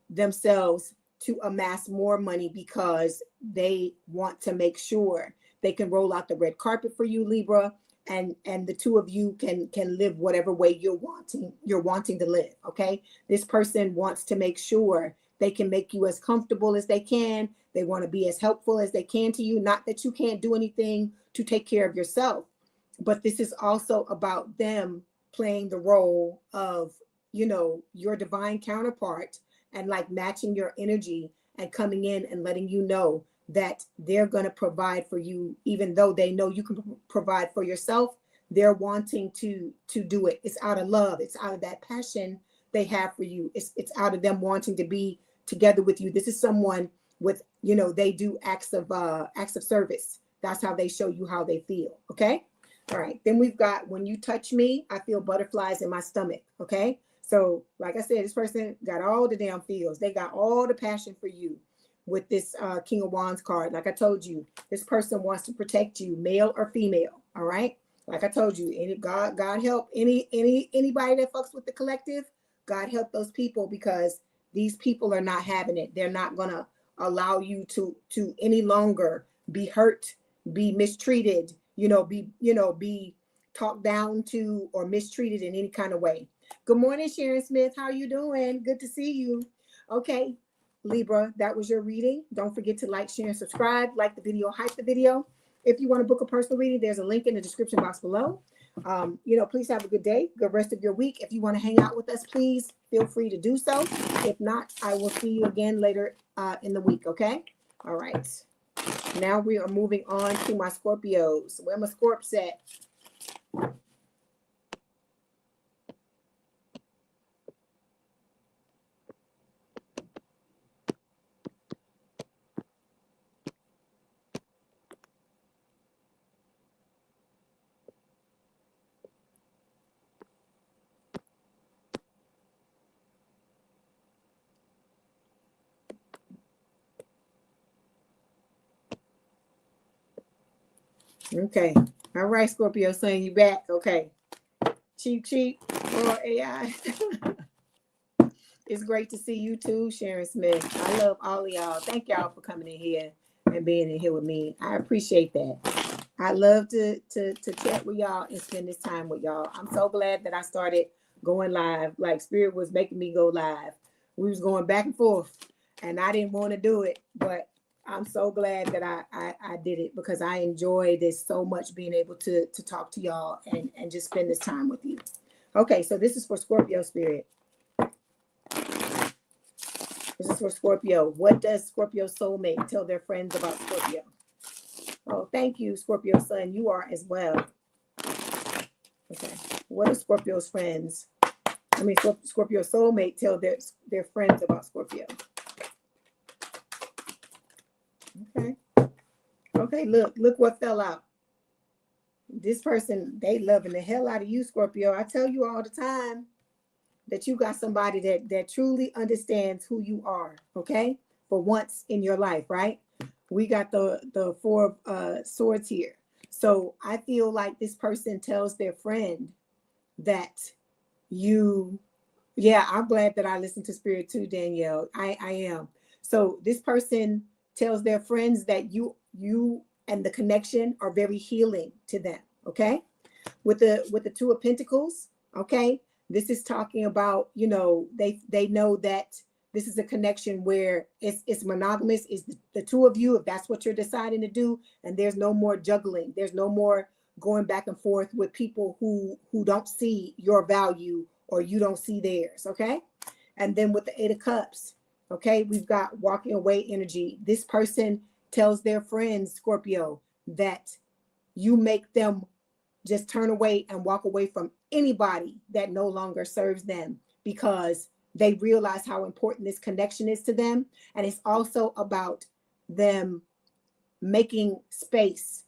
themselves to amass more money because they want to make sure they can roll out the red carpet for you, Libra, and the two of you can live whatever way you're wanting to live. Okay, this person wants to make sure they can make you as comfortable as they can. They want to be as helpful as they can to you. Not that you can't do anything to take care of yourself, but this is also about them playing the role of, your divine counterpart, and like matching your energy and coming in and letting you know that they're going to provide for you, even though they know you can provide for yourself. They're wanting to do it. It's out of love. It's out of that passion they have for you. It's out of them wanting to be together with you. This is someone with, they do acts of service. That's how they show you how they feel. Okay. All right. Then we've got, when you touch me, I feel butterflies in my stomach. Okay. So like I said, this person got all the damn feels. They got all the passion for you with this King of Wands card. Like I told you, this person wants to protect you, male or female. All right. Like I told you, God help anybody that fucks with the collective. God help those people, because these people are not having it. They're not going to allow you to any longer be hurt, be mistreated, be talked down to or mistreated in any kind of way. Good morning, Sharon Smith. How are you doing? Good to see you. Okay, Libra, that was your reading. Don't forget to like, share, and subscribe. Like the video, hype the video. If you want to book a personal reading, there's a link in the description box below. Please have a good day, good rest of your week. If you want to hang out with us, please feel free to do so. If not, I will see you again later in the week. Okay. All right. Now we are moving on to my Scorpios. Where my Scorps at? Okay. All right, Scorpio, saying you back. Okay. Cheap or AI. It's great to see you too, Sharon Smith. I love all of y'all. Thank y'all for coming in here and being in here with me. I appreciate that. I love to chat with y'all and spend this time with y'all. I'm so glad that I started going live. Like Spirit was making me go live. We was going back and forth, and I didn't want to do it, but I'm so glad that I did it, because I enjoy this so much, being able to talk to y'all and just spend this time with you. Okay, so this is for Scorpio Spirit. This is for Scorpio. What does Scorpio soulmate tell their friends about Scorpio? Oh, thank you, Scorpio Sun. You are as well. What do Scorpio's friends, Scorpio soulmate tell their friends about Scorpio? Okay. Okay, look what fell out. This person, they loving the hell out of you, Scorpio. I tell you all the time that you got somebody that truly understands who you are, okay? For once in your life, right? We got the Four of Swords here. So I feel like this person tells their friend that I'm glad that I listened to Spirit too, Danielle. I am. So this person tells their friends that you and the connection are very healing to them, okay? With the Two of Pentacles, okay? This is talking about, they know that this is a connection where it's monogamous. Is the two of you, if that's what you're deciding to do, and there's no more juggling. There's no more going back and forth with people who don't see your value or you don't see theirs, okay? And then with the Eight of Cups, okay, we've got walking away energy. This person tells their friends, Scorpio, that you make them just turn away and walk away from anybody that no longer serves them, because they realize how important this connection is to them. And it's also about them making space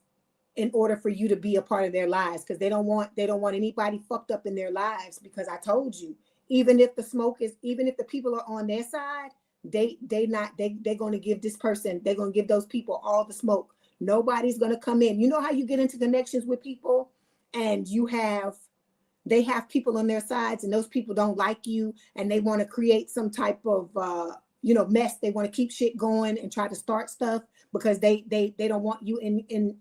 in order for you to be a part of their lives, because they don't want anybody fucked up in their lives. Because I told you, even if the people are on their side, they're going to give this person, they're going to give those people all the smoke. Nobody's going to come in. You know how you get into connections with people and they have people on their sides, and those people don't like you, and they want to create some type of mess. They want to keep shit going and try to start stuff because they don't want you in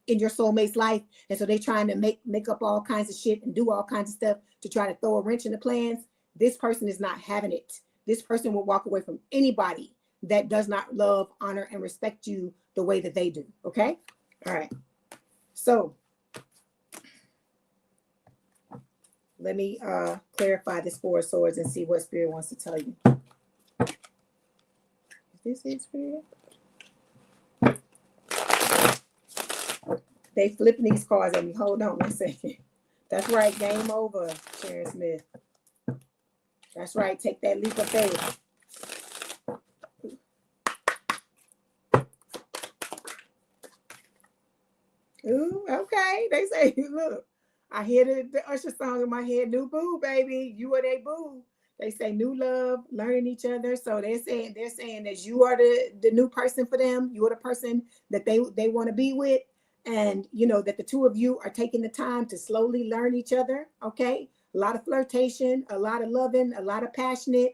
your soulmate's life, and so they're trying to make up all kinds of shit and do all kinds of stuff to try to throw a wrench in the plans. This person is not having it. This person will walk away from anybody that does not love, honor, and respect you the way that they do. Okay? All right. So let me clarify this Four of Swords and see what Spirit wants to tell you. Is this it, Spirit? They flipping these cards at me. Hold on one second. That's right. Game over, Sharon Smith. That's right. Take that leap of faith. Ooh, okay. They say, look, I hear the Usher song in my head, new boo, baby. You are they boo. They say new love, learning each other. So they're saying that you are the new person for them. You are the person that they want to be with. And that the two of you are taking the time to slowly learn each other. Okay. A lot of flirtation, a lot of loving, a lot of passion.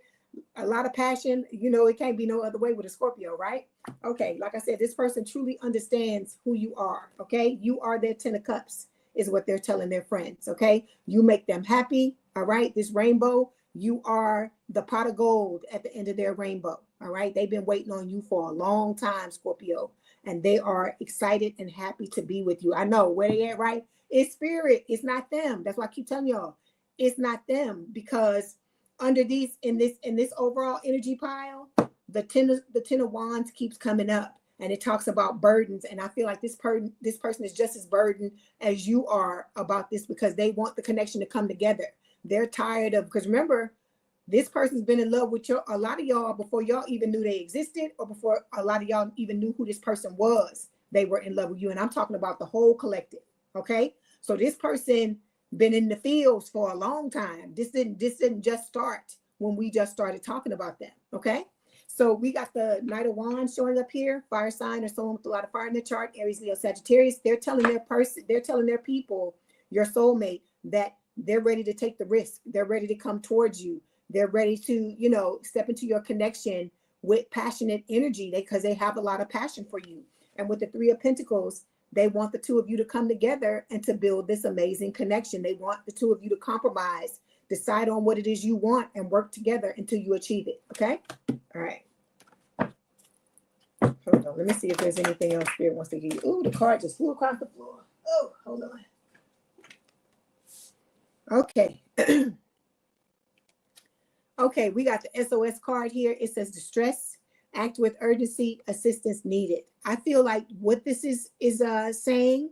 It can't be no other way with a Scorpio, right? Okay, like I said, this person truly understands who you are. Okay, you are their 10 of Cups, is what they're telling their friends. Okay, you make them happy. All right, this rainbow, you are the pot of gold at the end of their rainbow. All right, they've been waiting on you for a long time, Scorpio, and they are excited and happy to be with you. I know where they at, right? It's Spirit. It's not them. That's why I keep telling y'all, it's not them, because under in this overall energy pile, the ten of Wands keeps coming up, and it talks about burdens. And I feel like this person is just as burdened as you are about this, because they want the connection to come together. They're tired of, because remember, this person's been in love with a lot of y'all before y'all even knew they existed, or before a lot of y'all even knew who this person was. They were in love with you, and I'm talking about the whole collective. Okay, so this person been in the fields for a long time. This didn't just start when we just started talking about them. Okay, so we got the Knight of Wands showing up here. Fire sign or someone with a lot of fire in the chart. Aries, Leo, Sagittarius. They're telling their people, your soulmate, that they're ready to take the risk. They're ready to come towards you. They're ready to step into your connection with passionate energy, because they have a lot of passion for you. And with the Three of Pentacles, they want the two of you to come together and to build this amazing connection. They want the two of you to compromise, decide on what it is you want, and work together until you achieve it. Okay? All right. Hold on. Let me see if there's anything else Spirit wants to give you. Ooh, the card just flew across the floor. Oh, hold on. Okay. Okay, we got the SOS card here. It says distress, act with urgency, assistance needed. I feel like what this is saying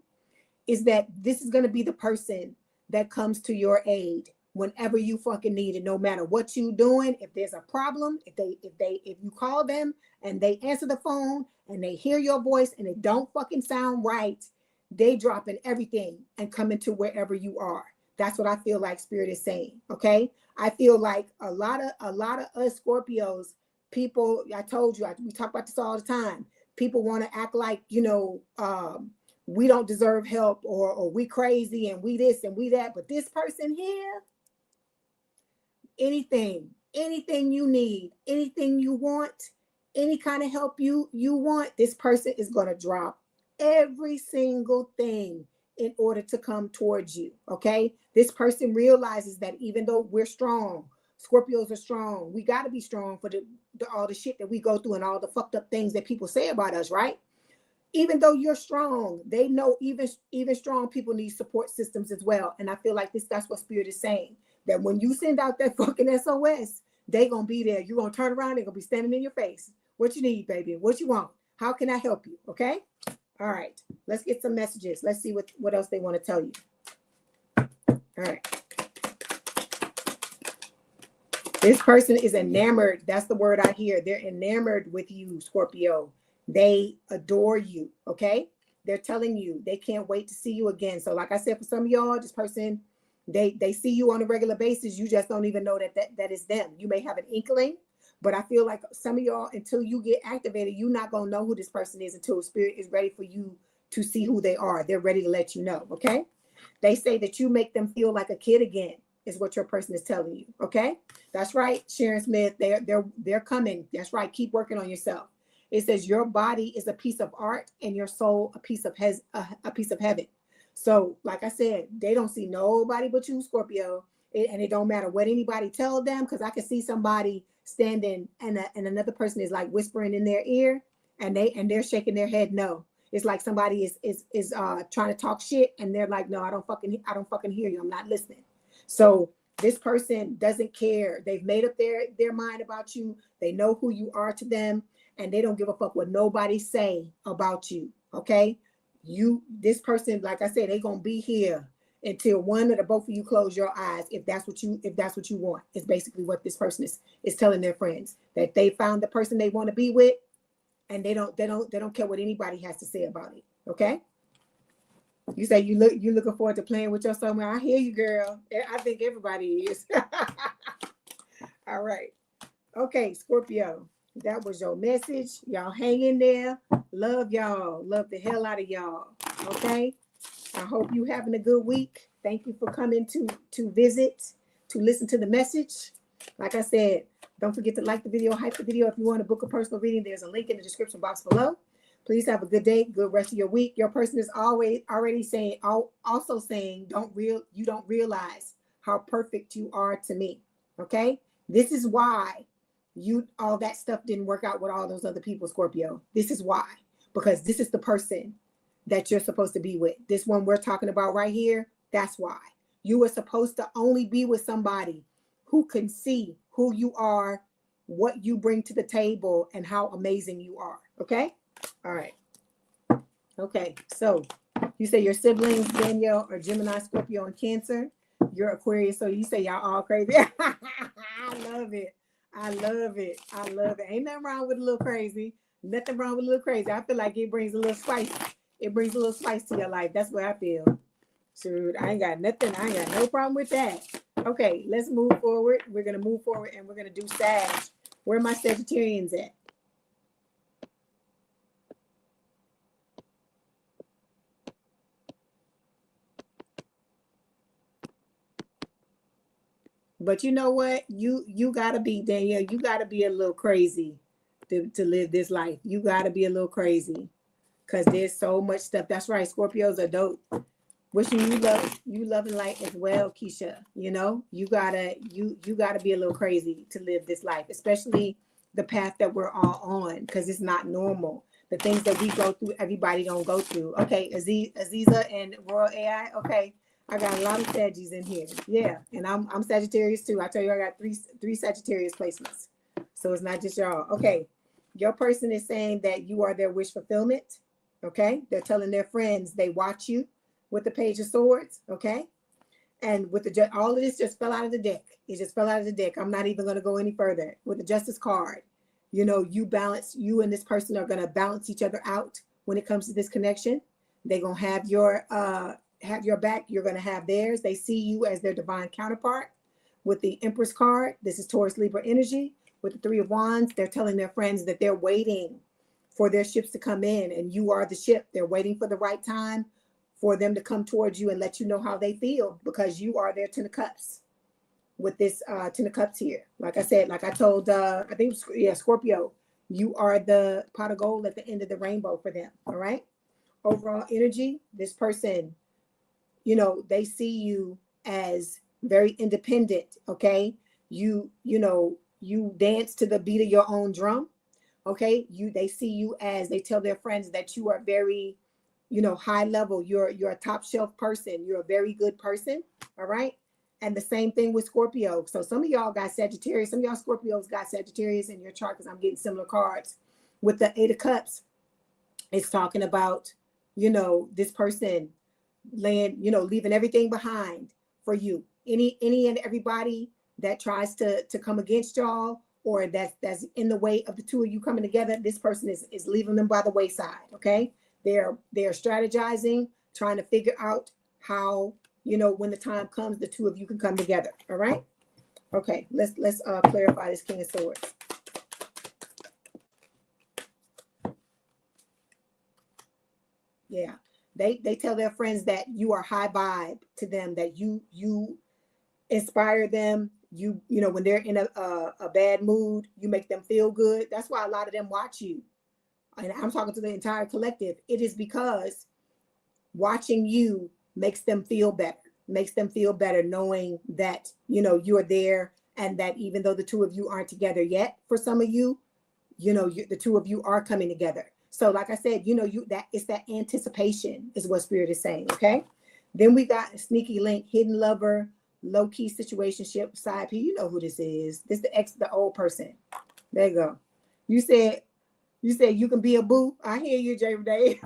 is that this is going to be the person that comes to your aid whenever you fucking need it, no matter what you doing. If there's a problem, if you call them and they answer the phone and they hear your voice and it don't fucking sound right, they dropping everything and coming to wherever you are. That's what I feel like Spirit is saying. Okay. I feel like a lot of us Scorpios, people, I told you, we talk about this all the time. People want to act like, we don't deserve help, or we crazy and we this and we that. But this person here, anything you need, anything you want, any kind of help you want, this person is going to drop every single thing in order to come towards you. Okay. This person realizes that even though we're strong, Scorpios are strong. We got to be strong for all the shit that we go through and all the fucked up things that people say about us, right? Even though you're strong, they know even strong people need support systems as well. And I feel like that's what Spirit is saying, that when you send out that fucking SOS, they gonna be there. You're gonna turn around, they're gonna be standing in your face. What you need, baby? What you want? How can I help you? Okay. All right. Let's get some messages. Let's see what else they want to tell you. All right. This person is enamored. That's the word I hear. They're enamored with you, Scorpio. They adore you. Okay. They're telling you they can't wait to see you again. So like I said, for some of y'all, this person, they see you on a regular basis. You just don't even know that is them. You may have an inkling, but I feel like some of y'all, until you get activated, you're not going to know who this person is until Spirit is ready for you to see who they are. They're ready to let you know. Okay. They say that you make them feel like a kid again, is what your person is telling you. Okay. That's right. Sharon Smith, they're coming. That's right. Keep working on yourself. It says your body is a piece of art and your soul a piece of heaven. So like I said, they don't see nobody but you, Scorpio. And it don't matter what anybody tell them, because I can see somebody standing and another person is like whispering in their ear and they're shaking their head no. It's like somebody is trying to talk shit and they're like, no, I don't fucking hear you. I'm not listening. So this person doesn't care. They've made up their mind about you. They know who you are to them, and they don't give a fuck what nobody say about you. Okay. This person, like I said, they're gonna be here until one or the both of you close your eyes, if that's what you want. It's basically what this person is telling their friends, that they found the person they want to be with, and they don't care what anybody has to say about it. Okay. You say you're looking forward to playing with your soulmate. I hear you, girl. I think everybody is. All right. Okay, Scorpio. That was your message. Y'all hang in there. Love y'all. Love the hell out of y'all. Okay. I hope you having a good week. Thank you for coming to visit, to listen to the message. Like I said, don't forget to like the video, hype the video. If you want to book a personal reading, there's a link in the description box below. Please have a good day, good rest of your week. Your person is already saying, also saying, you don't realize how perfect you are to me. Okay. This is why all that stuff didn't work out with all those other people, Scorpio. This is why, because this is the person that you're supposed to be with. This one we're talking about right here. That's why you were supposed to only be with somebody who can see who you are, what you bring to the table, and how amazing you are. Okay. All right. Okay. So you say your siblings, Danielle, are Gemini, Scorpio, and Cancer. You're Aquarius. So you say y'all all crazy. I love it. I love it. I love it. Ain't nothing wrong with a little crazy. Nothing wrong with a little crazy. I feel like it brings a little spice. It brings a little spice to your life. That's what I feel. Shoot, I ain't got nothing. I ain't got no problem with that. Okay, let's move forward. We're going to move forward and we're going to do Sag. Where are my Sagittarians at? But you know what? You gotta be, Danielle, you gotta be a little crazy to live this life. You gotta be a little crazy, because there's so much stuff. That's right, Scorpios are dope. Wishing you love and light as well, Keisha. You know, you gotta be a little crazy to live this life, especially the path that we're all on, because it's not normal. The things that we go through, everybody don't go through. Okay, Aziza and Royal AI. Okay. I got a lot of Saggies in here. Yeah. And I'm Sagittarius too. I tell you, I got three Sagittarius placements. So it's not just y'all. Okay. Your person is saying that you are their wish fulfillment. Okay. They're telling their friends they watch you with the Page of Swords. Okay. And with the all of this just fell out of the deck. It just fell out of the deck. I'm not even going to go any further. With the Justice card, you know, you and this person are going to balance each other out when it comes to this connection. They're going to have your back. You're going to have theirs. They see you as their divine counterpart. With the Empress card, this is Taurus Libra energy. With the Three of Wands, they're telling their friends that they're waiting for their ships to come in, and you are the ship. They're waiting for the right time for them to come towards you and let you know how they feel, because you are their Ten of Cups. With this Ten of Cups here, like I said, like I told, I think, yeah, Scorpio, you are the pot of gold at the end of the rainbow for them. All right. Overall energy, this person, you know, they see you as very independent. Okay. You know, you dance to the beat of your own drum. Okay. They see you as, they tell their friends that you are very, you know, high level. You're a top shelf person. You're a very good person. All right. And the same thing with Scorpio. So some of y'all got Sagittarius. Some of y'all Scorpios got Sagittarius in your chart, because I'm getting similar cards. With the Eight of Cups, it's talking about, you know, this person leaving everything behind for you. Any and everybody that tries to come against y'all, or that's in the way of the two of you coming together, this person is leaving them by the wayside. Okay. They're strategizing, trying to figure out how, you know, when the time comes, the two of you can come together. All right. Okay. Let's clarify this King of Swords. Yeah. They tell their friends that you are high vibe to them, that you inspire them. You know, when they're in a bad mood, you make them feel good. That's why a lot of them watch you. And I'm talking to the entire collective. It is because watching you makes them feel better, knowing that, you know, you're there, and that even though the two of you aren't together yet, for some of you, you know, the two of you are coming together. So like I said, you know, that it's that anticipation is what Spirit is saying. Okay. Then we got sneaky link, hidden lover, low key situationship, side P. You know who this is. This is the old person. There you go. You said you can be a boo. I hear you, J. Day.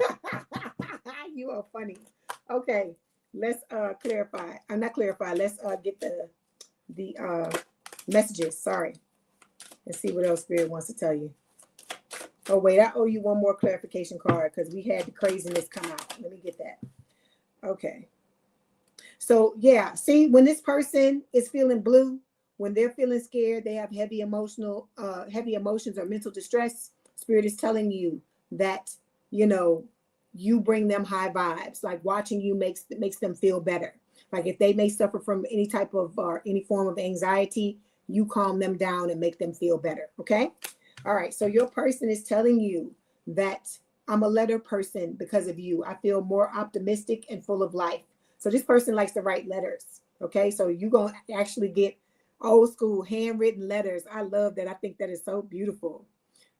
You are funny. Okay, let's clarify. I'm not clarify. Let's get the messages. Sorry. Let's see what else Spirit wants to tell you. Oh wait, I owe you one more clarification card, because we had the craziness come out. Let me get that. Okay. So yeah, see, when this person is feeling blue, when they're feeling scared, they have heavy emotions or mental distress, Spirit is telling you that, you know, you bring them high vibes. Like watching you makes them feel better. Like if they may suffer from any type of any form of anxiety, you calm them down and make them feel better. Okay. All right. So your person is telling you that I'm a letter person because of you. I feel more optimistic and full of life. So this person likes to write letters. Okay. So you're going to actually get old school handwritten letters. I love that. I think that is so beautiful.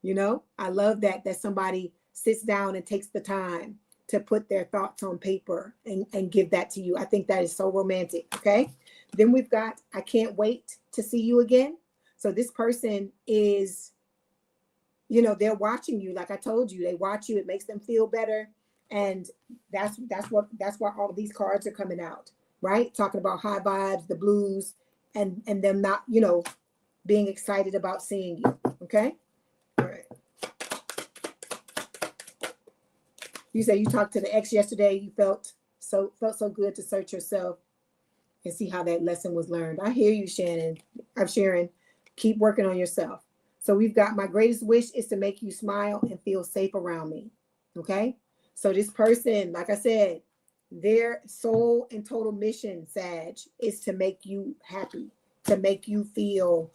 You know, I love that somebody sits down and takes the time to put their thoughts on paper and give that to you. I think that is so romantic. Okay. Then we've got, I can't wait to see you again. So this person is, you know, they're watching you. Like I told you, they watch you. It makes them feel better. And that's why all these cards are coming out, right? Talking about high vibes, the blues, and them not, you know, being excited about seeing you. Okay. All right. You say you talked to the ex yesterday. You felt so good to search yourself and see how that lesson was learned. I hear you, Shannon. I'm Sharon. Keep working on yourself. So we've got, my greatest wish is to make you smile and feel safe around me. Okay. So this person, like I said, their soul and total mission, Sag, is to make you happy, to make you feel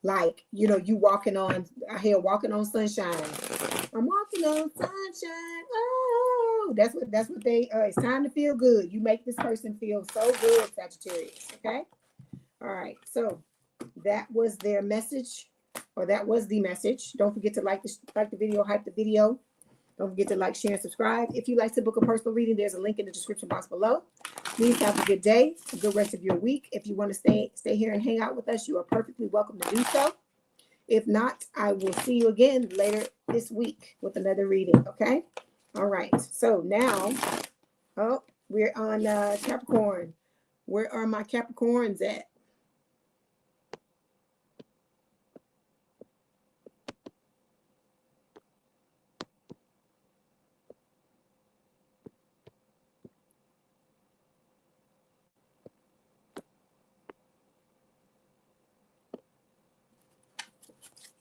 like, you know, you walking on sunshine. I'm walking on sunshine. Oh, that's what they, it's time to feel good. You make this person feel so good, Sagittarius. Okay. All right. So that was their message, or that was the message. Don't forget to like the video, hype the video. Don't forget to like, share, and subscribe. If you'd like to book a personal reading, there's a link in the description box below. Please have a good day, a good rest of your week. If you want to stay here and hang out with us, you are perfectly welcome to do so. If not, I will see you again later this week with another reading. Okay. All right. So now, we're on Capricorn. Where are my Capricorns at?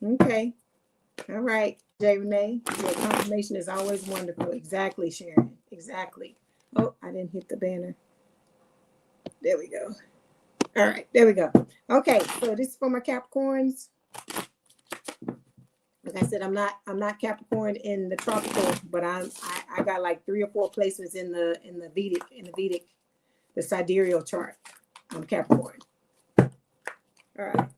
Okay. All right, J. Renee. Your confirmation is always wonderful. Exactly, Sharon. Exactly. Oh, I didn't hit the banner. There we go. All right, there we go. Okay, so this is for my Capricorns. Like I said, I'm not Capricorn in the tropical, but I got like 3 or 4 placements in the Vedic, the sidereal chart. I'm Capricorn. All right.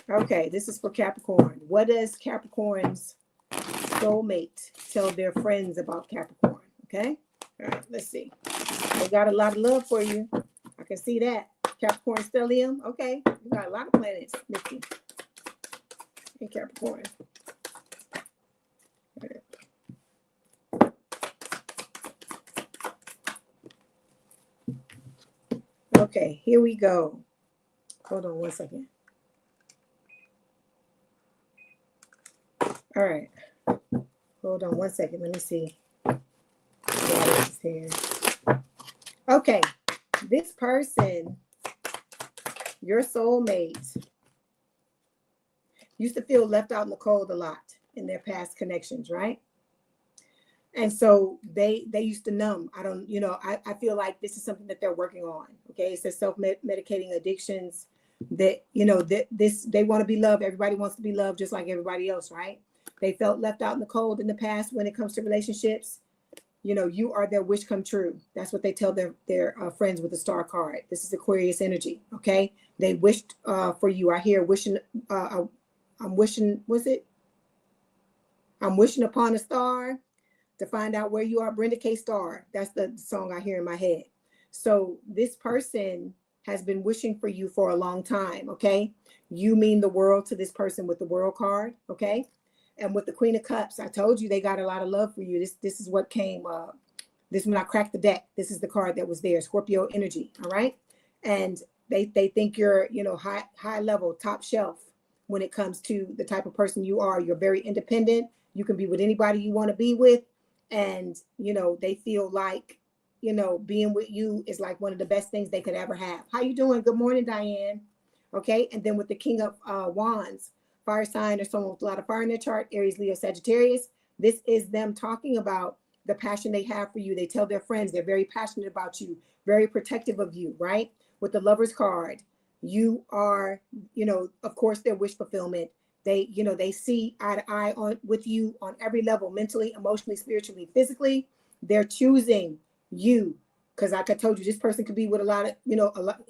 Okay, this is for Capricorn. What does Capricorn's soulmate tell their friends about Capricorn? Okay. All right, let's see. They got a lot of love for you. I can see that. Capricorn stellium. Okay, you got a lot of planets, Nikki. Hey, Capricorn. Okay, here we go. Hold on one second. All right. Hold on one second. Let me see. Here. Okay. This person, your soulmate, used to feel left out in the cold a lot in their past connections, right? And so they used to numb. I don't, I feel like this is something that they're working on. Okay. It says self-medicating addictions that, they want to be loved. Everybody wants to be loved just like everybody else, right? They felt left out in the cold in the past when it comes to relationships. You are their wish come true. That's what they tell their friends with the star card. This is Aquarius energy. Okay. They wished for you. I hear wishing, I'm wishing, I'm wishing upon a star to find out where you are. Brenda K. Starr. That's the song I hear in my head. So this person has been wishing for you for a long time. Okay. You mean the world to this person with the world card. Okay. And with the Queen of Cups, I told you they got a lot of love for you. This is what came up. This when I cracked the deck. This is the card that was there. Scorpio energy. All right. And they think you're, high level, top shelf when it comes to the type of person you are. You're very independent. You can be with anybody you want to be with. And, they feel like, being with you is like one of the best things they could ever have. How you doing? Good morning, Diane. Okay. And then with the King of Wands, fire sign or someone with a lot of fire in their chart, Aries, Leo, Sagittarius. This is them talking about the passion they have for you. They tell their friends they're very passionate about you, very protective of you, right? With the Lover's card, you are, of course, their wish fulfillment. They, they see eye to eye with you on every level, mentally, emotionally, spiritually, physically. They're choosing you because, like I told you, this person could be with a lot of,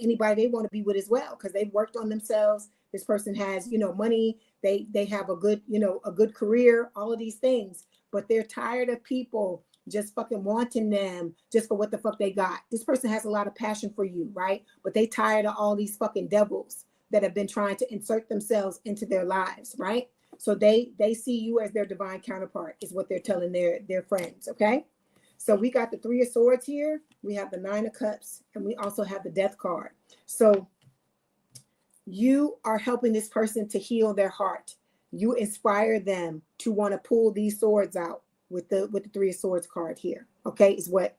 anybody they want to be with as well because they've worked on themselves. This person has, money. They have a good, a good career, all of these things, but they're tired of people just fucking wanting them just for what the fuck they got. This person has a lot of passion for you, right? But they tired of all these fucking devils that have been trying to insert themselves into their lives, right? So they see you as their divine counterpart is what they're telling their friends, okay? So we got the 3 of Swords here. We have the 9 of Cups, and we also have the Death card. So you are helping this person to heal their heart. You inspire them to want to pull these swords out with the 3 of Swords card here. Okay, is what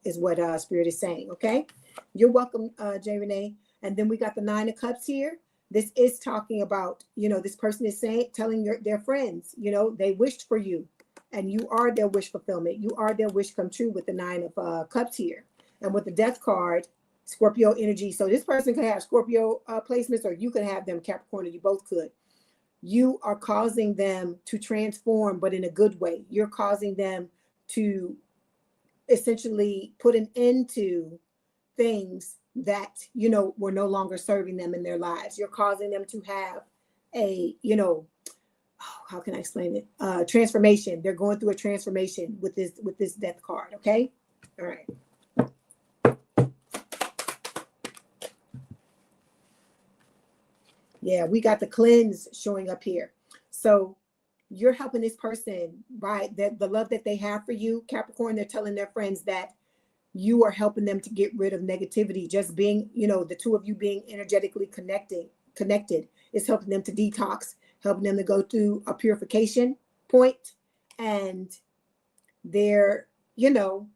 Spirit is saying. Okay, you're welcome, J. Renee. And then we got the 9 of Cups here. This is talking about, this person is telling their friends, they wished for you, and you are their wish fulfillment. You are their wish come true with the 9 of Cups here, and with the Death card. Scorpio energy. So this person could have Scorpio placements, or you could have them Capricorn, or you both could. You are causing them to transform, but in a good way. You're causing them to essentially put an end to things that, were no longer serving them in their lives. You're causing them to have a, how can I explain it? Transformation. They're going through a transformation with this Death card. Okay. All right. Yeah, we got the cleanse showing up here. So you're helping this person by the love that they have for you, Capricorn. They're telling their friends that you are helping them to get rid of negativity. Just being, you know, the two of you being energetically connected is helping them to detox, helping them to go through a purification point, and they're, you know,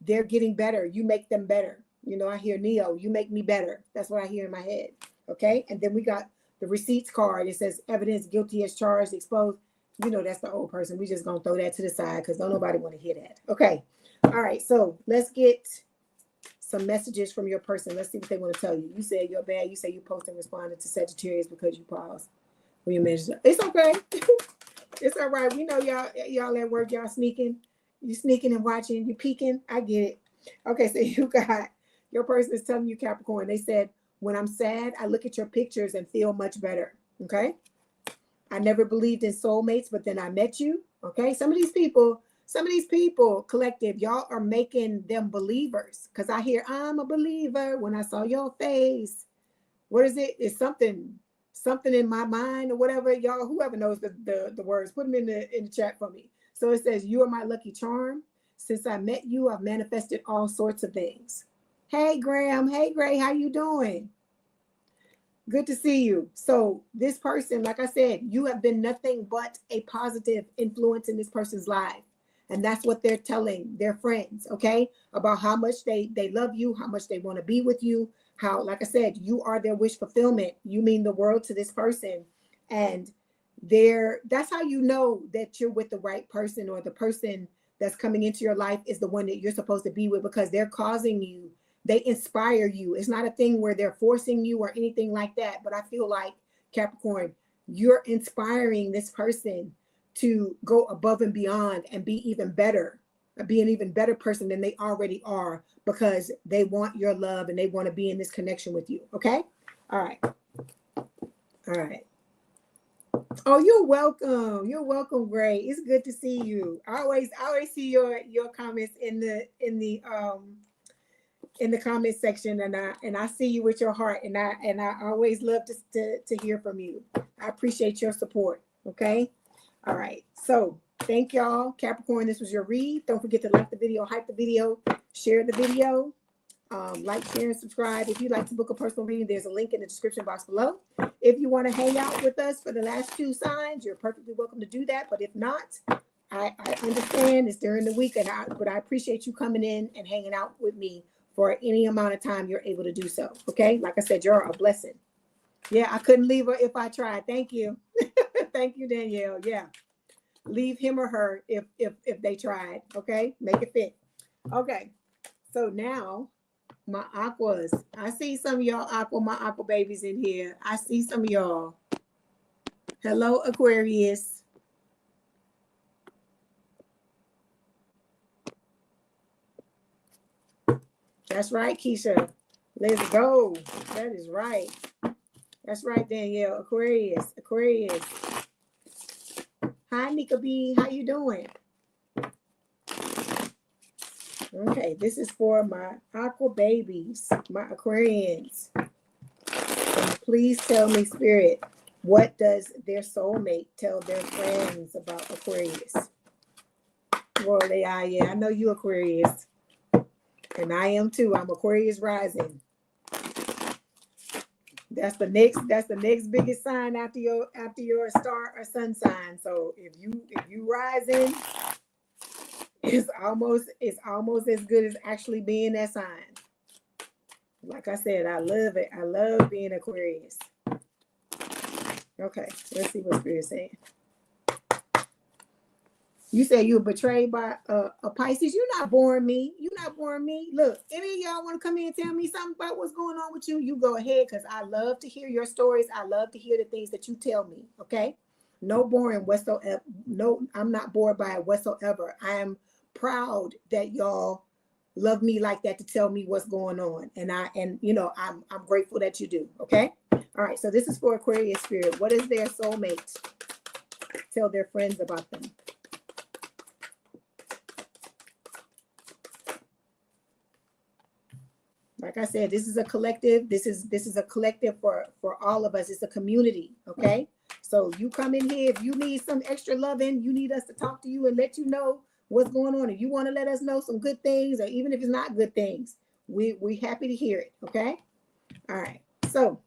they're getting better. You make them better. You know, I hear Neo, you make me better. That's what I hear in my head. Okay. And then we got the receipts card. It says evidence, guilty as charged, exposed. You know, that's the old person. We just going to throw that to the side because don't nobody want to hear that. Okay. All right. So let's get some messages from your person. Let's see what they want to tell you. You said you're bad. You say you post and responded to Sagittarius because you paused when you mentioned. It's okay. It's all right. We know y'all at work, y'all sneaking. You sneaking and watching. You peeking. I get it. Okay, so you got your person is telling you, Capricorn. They said, when I'm sad, I look at your pictures and feel much better. Okay. I never believed in soulmates, but then I met you. Okay. Some of these people, collective, y'all are making them believers. Because I hear, I'm a believer when I saw your face. What is it? It's something in my mind or whatever. Y'all, whoever knows the words, put them in the chat for me. So it says, you are my lucky charm. Since I met you, I've manifested all sorts of things. Hey, Graham. Hey, Gray. How you doing? Good to see you. So this person, like I said, you have been nothing but a positive influence in this person's life. And that's what they're telling their friends, okay? About how much they love you, how much they want to be with you, how, like I said, you are their wish fulfillment. You mean the world to this person. And that's how you know that you're with the right person, or the person that's coming into your life is the one that you're supposed to be with, because they're causing you, they inspire you. It's not a thing where they're forcing you or anything like that. But I feel like, Capricorn, you're inspiring this person to go above and beyond and be even better, be an even better person than they already are, because they want your love and they want to be in this connection with you. Okay. All right. All right. Oh, you're welcome. You're welcome, Gray. It's good to see you. I always see your comments in the comment section, and I see you with your heart, and I always love to hear from you. I appreciate your support. Okay. All right. So thank y'all, Capricorn. This was your read. Don't forget to like the video, hype the video, share the video. Like, share, and subscribe. If you'd like to book a personal reading, there's a link in the description box below. If you want to hang out with us for the last 2 signs, you're perfectly welcome to do that. But if not, I understand it's during the week, but I appreciate you coming in and hanging out with me for any amount of time you're able to do so. Okay, like I said, you're a blessing. Yeah, I couldn't leave her if I tried. Thank you. Thank you, Danielle. Yeah, leave him or her if they tried. Okay, make it fit. Okay, so now my aquas. I see some of y'all my aqua babies in here. I see some of y'all. Hello, Aquarius. That's right, Keisha. Let's go. That is right. That's right, Danielle. Aquarius. Hi, Nika B. How you doing? Okay, this is for my aqua babies, my Aquarians. And please tell me, Spirit, what does their soulmate tell their friends about Aquarius? Well, I know you Aquarius. And I am too. I'm Aquarius rising. That's the next biggest sign after your star or sun sign. So if you rising, it's almost as good as actually being that sign. Like I said, I love it. I love being Aquarius. Okay, let's see what Spirit's saying. You say you were betrayed by a Pisces. You're not boring me. Look, any of y'all want to come in and tell me something about what's going on with you? You go ahead, because I love to hear your stories. I love to hear the things that you tell me. Okay, no boring whatsoever. No, I'm not bored by it whatsoever. I am proud that y'all love me like that, to tell me what's going on, and I'm grateful that you do. Okay, all right. So this is for Aquarius Spirit. What does their soulmate tell their friends about them? Like I said, this is a collective. This is a collective for all of us. It's a community. Okay. So you come in here, if you need some extra loving, you need us to talk to you and let you know what's going on. If you want to let us know some good things, or even if it's not good things, we happy to hear it. Okay. All right. So,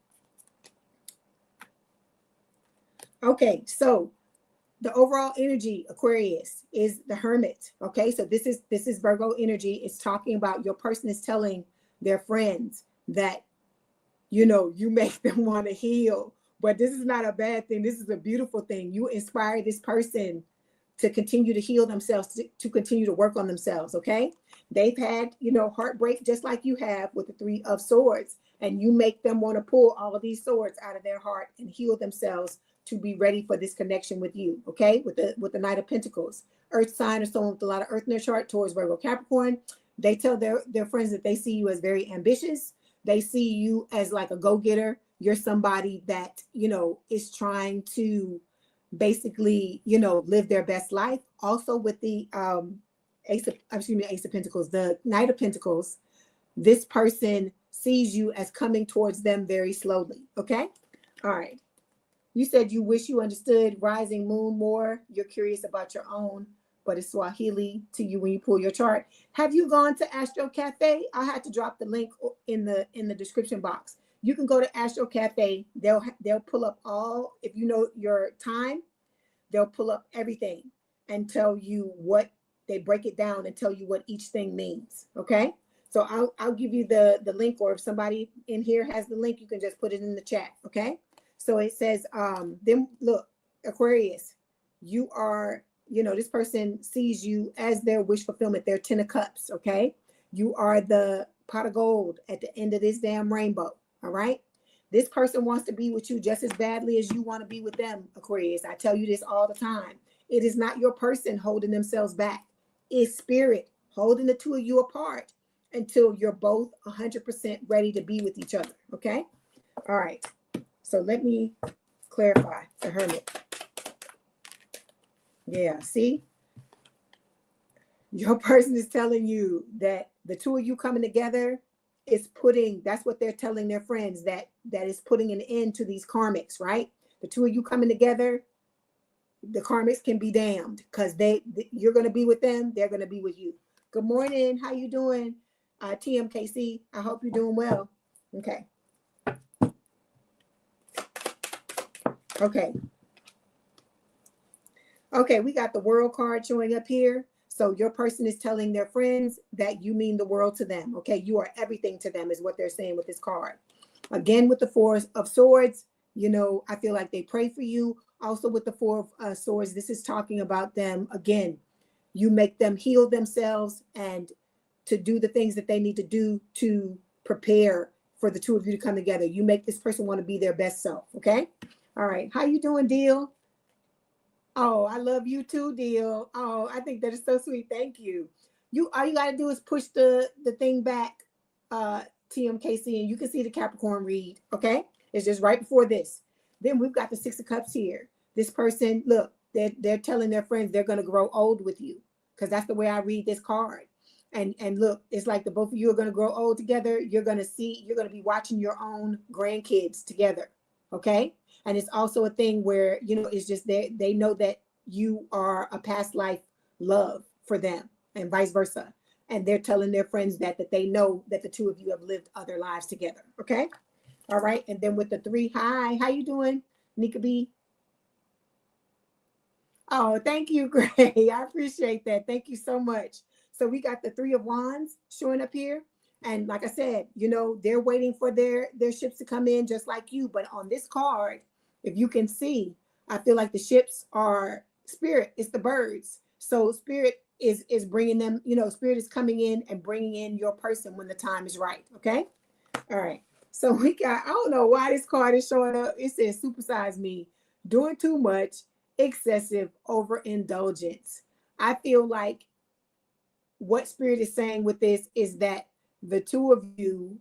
okay. So the overall energy, Aquarius, is the Hermit. Okay. So this is Virgo energy. It's talking about your person is telling their friends that, you make them want to heal. But this is not a bad thing. This is a beautiful thing. You inspire this person to continue to heal themselves, to continue to work on themselves. Okay. They've had, heartbreak just like you have with the Three of Swords. And you make them want to pull all of these swords out of their heart and heal themselves to be ready for this connection with you. Okay. With the Knight of Pentacles, Earth sign, or someone with a lot of earth in their chart, Taurus, Virgo, Capricorn. They tell their friends that they see you as very ambitious. They see you as like a go-getter. You're somebody that, is trying to basically, live their best life. Also with the Ace of Pentacles, the Knight of Pentacles, this person sees you as coming towards them very slowly. Okay. All right. You said you wish you understood rising moon more. You're curious about your own, but it's Swahili to you when you pull your chart. Have you gone to Astro Cafe? I had to drop the link in the description box. You can go to Astro Cafe. They'll pull up all, if you know your time, they'll pull up everything and tell you what, they break it down and tell you what each thing means. Okay. So I'll give you the link, or if somebody in here has the link, you can just put it in the chat. Okay. So it says, then look, Aquarius, you are, this person sees you as their wish fulfillment, their 10 of cups. Okay. You are the pot of gold at the end of this damn rainbow. All right. This person wants to be with you just as badly as you want to be with them, Aquarius. I tell you this all the time. It is not your person holding themselves back. It's spirit holding the two of you apart until you're both 100% ready to be with each other. Okay. All right. So let me clarify the Hermit. Yeah. See, your person is telling you that the two of you coming together is that's what they're telling their friends, that is putting an end to these karmics, right? The two of you coming together, the karmics can be damned, because you're going to be with them, they're going to be with you. Good morning. How you doing? TMKC. I hope you're doing well. Okay. Okay. Okay. We got the World card showing up here. So your person is telling their friends that you mean the world to them. Okay. You are everything to them is what they're saying with this card. Again, with the Four of Swords, I feel like they pray for you. Also with the Four of Swords, this is talking about them. Again, you make them heal themselves and to do the things that they need to do to prepare for the two of you to come together. You make this person want to be their best self. Okay. All right. How you doing, Deal? Oh, I love you too, Deal. Oh, I think that is so sweet. Thank you. All you gotta do is push the thing back, TMKC, and you can see the Capricorn read. Okay. It's just right before this. Then we've got the Six of Cups here. This person, look, they're telling their friends they're gonna grow old with you, because that's the way I read this card. And look, it's like the both of you are gonna grow old together. You're gonna be watching your own grandkids together. Okay. And it's also a thing where, it's just they know that you are a past life love for them and vice versa. And they're telling their friends that they know that the two of you have lived other lives together. Okay. All right. And then with the three, hi, how you doing, Nika B? Oh, thank you, Gray. I appreciate that. Thank you so much. So we got the Three of Wands showing up here. And like I said, they're waiting for their ships to come in just like you. But on this card, if you can see, I feel like the ships are spirit. It's the birds. So spirit is bringing them, spirit is coming in and bringing in your person when the time is right. Okay. All right. So we got, I don't know why this card is showing up. It says supersize me, doing too much, excessive overindulgence. I feel like what spirit is saying with this is that the two of you,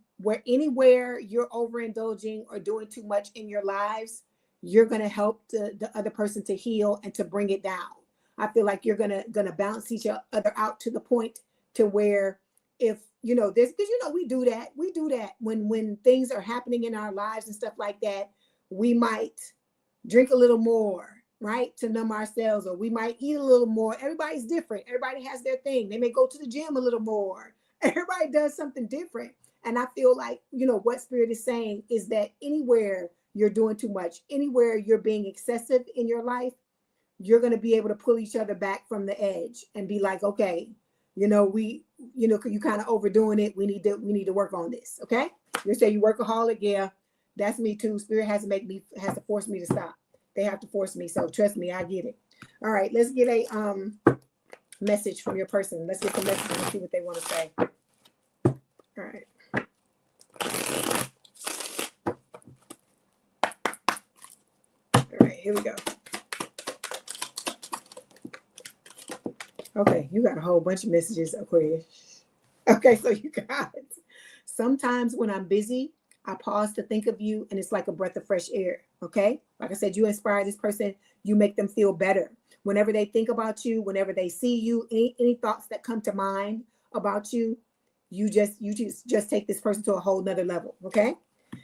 anywhere you're overindulging or doing too much in your lives, you're going to help the other person to heal and to bring it down. I feel like you're going to balance each other out to the point to where if, this, because, we do that when things are happening in our lives and stuff like that, we might drink a little more, right? To numb ourselves, or we might eat a little more. Everybody's different. Everybody has their thing. They may go to the gym a little more. Everybody does something different. And I feel like, what Spirit is saying is that anywhere you're doing too much, anywhere you're being excessive in your life, you're going to be able to pull each other back from the edge and be like, okay, you kind of overdoing it. We need to work on this. Okay. You say you workaholic. Yeah, that's me too. Spirit has to force me to stop. They have to force me. So trust me, I get it. All right. Let's get a message from your person. Let's get some messages and see what they want to say. All right. All right, here we go. Okay, you got a whole bunch of messages, Aquarius. Okay, so you guys, sometimes when I'm busy, I pause to think of you, and it's like a breath of fresh air. Okay, like I said, you inspire this person, you make them feel better. Whenever they think about you, whenever they see you, any thoughts that come to mind about you, you just take this person to a whole nother level. Okay,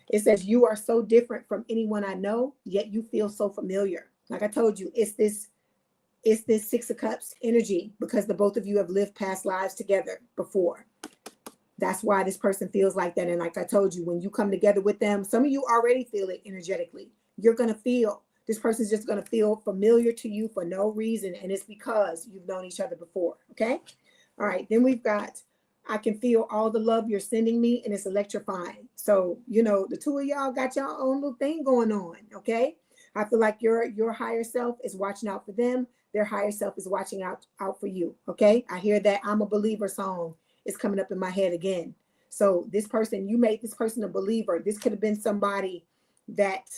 it says you are so different from anyone I know, yet you feel so familiar. Like I told you, it's this Six of Cups energy, because the both of you have lived past lives together before. That's why this person feels like that. And like I told you, when you come together with them, some of you already feel it energetically. You're going to feel, this person's just going to feel familiar to you for no reason. And it's because you've known each other before. Okay. All right. Then we've got, I can feel all the love you're sending me, and it's electrifying. So, the two of y'all got your own little thing going on. Okay. I feel like your higher self is watching out for them. Their higher self is watching out for you. Okay. I hear that I'm a believer song is coming up in my head again. So this person, you made this person a believer. This could have been somebody that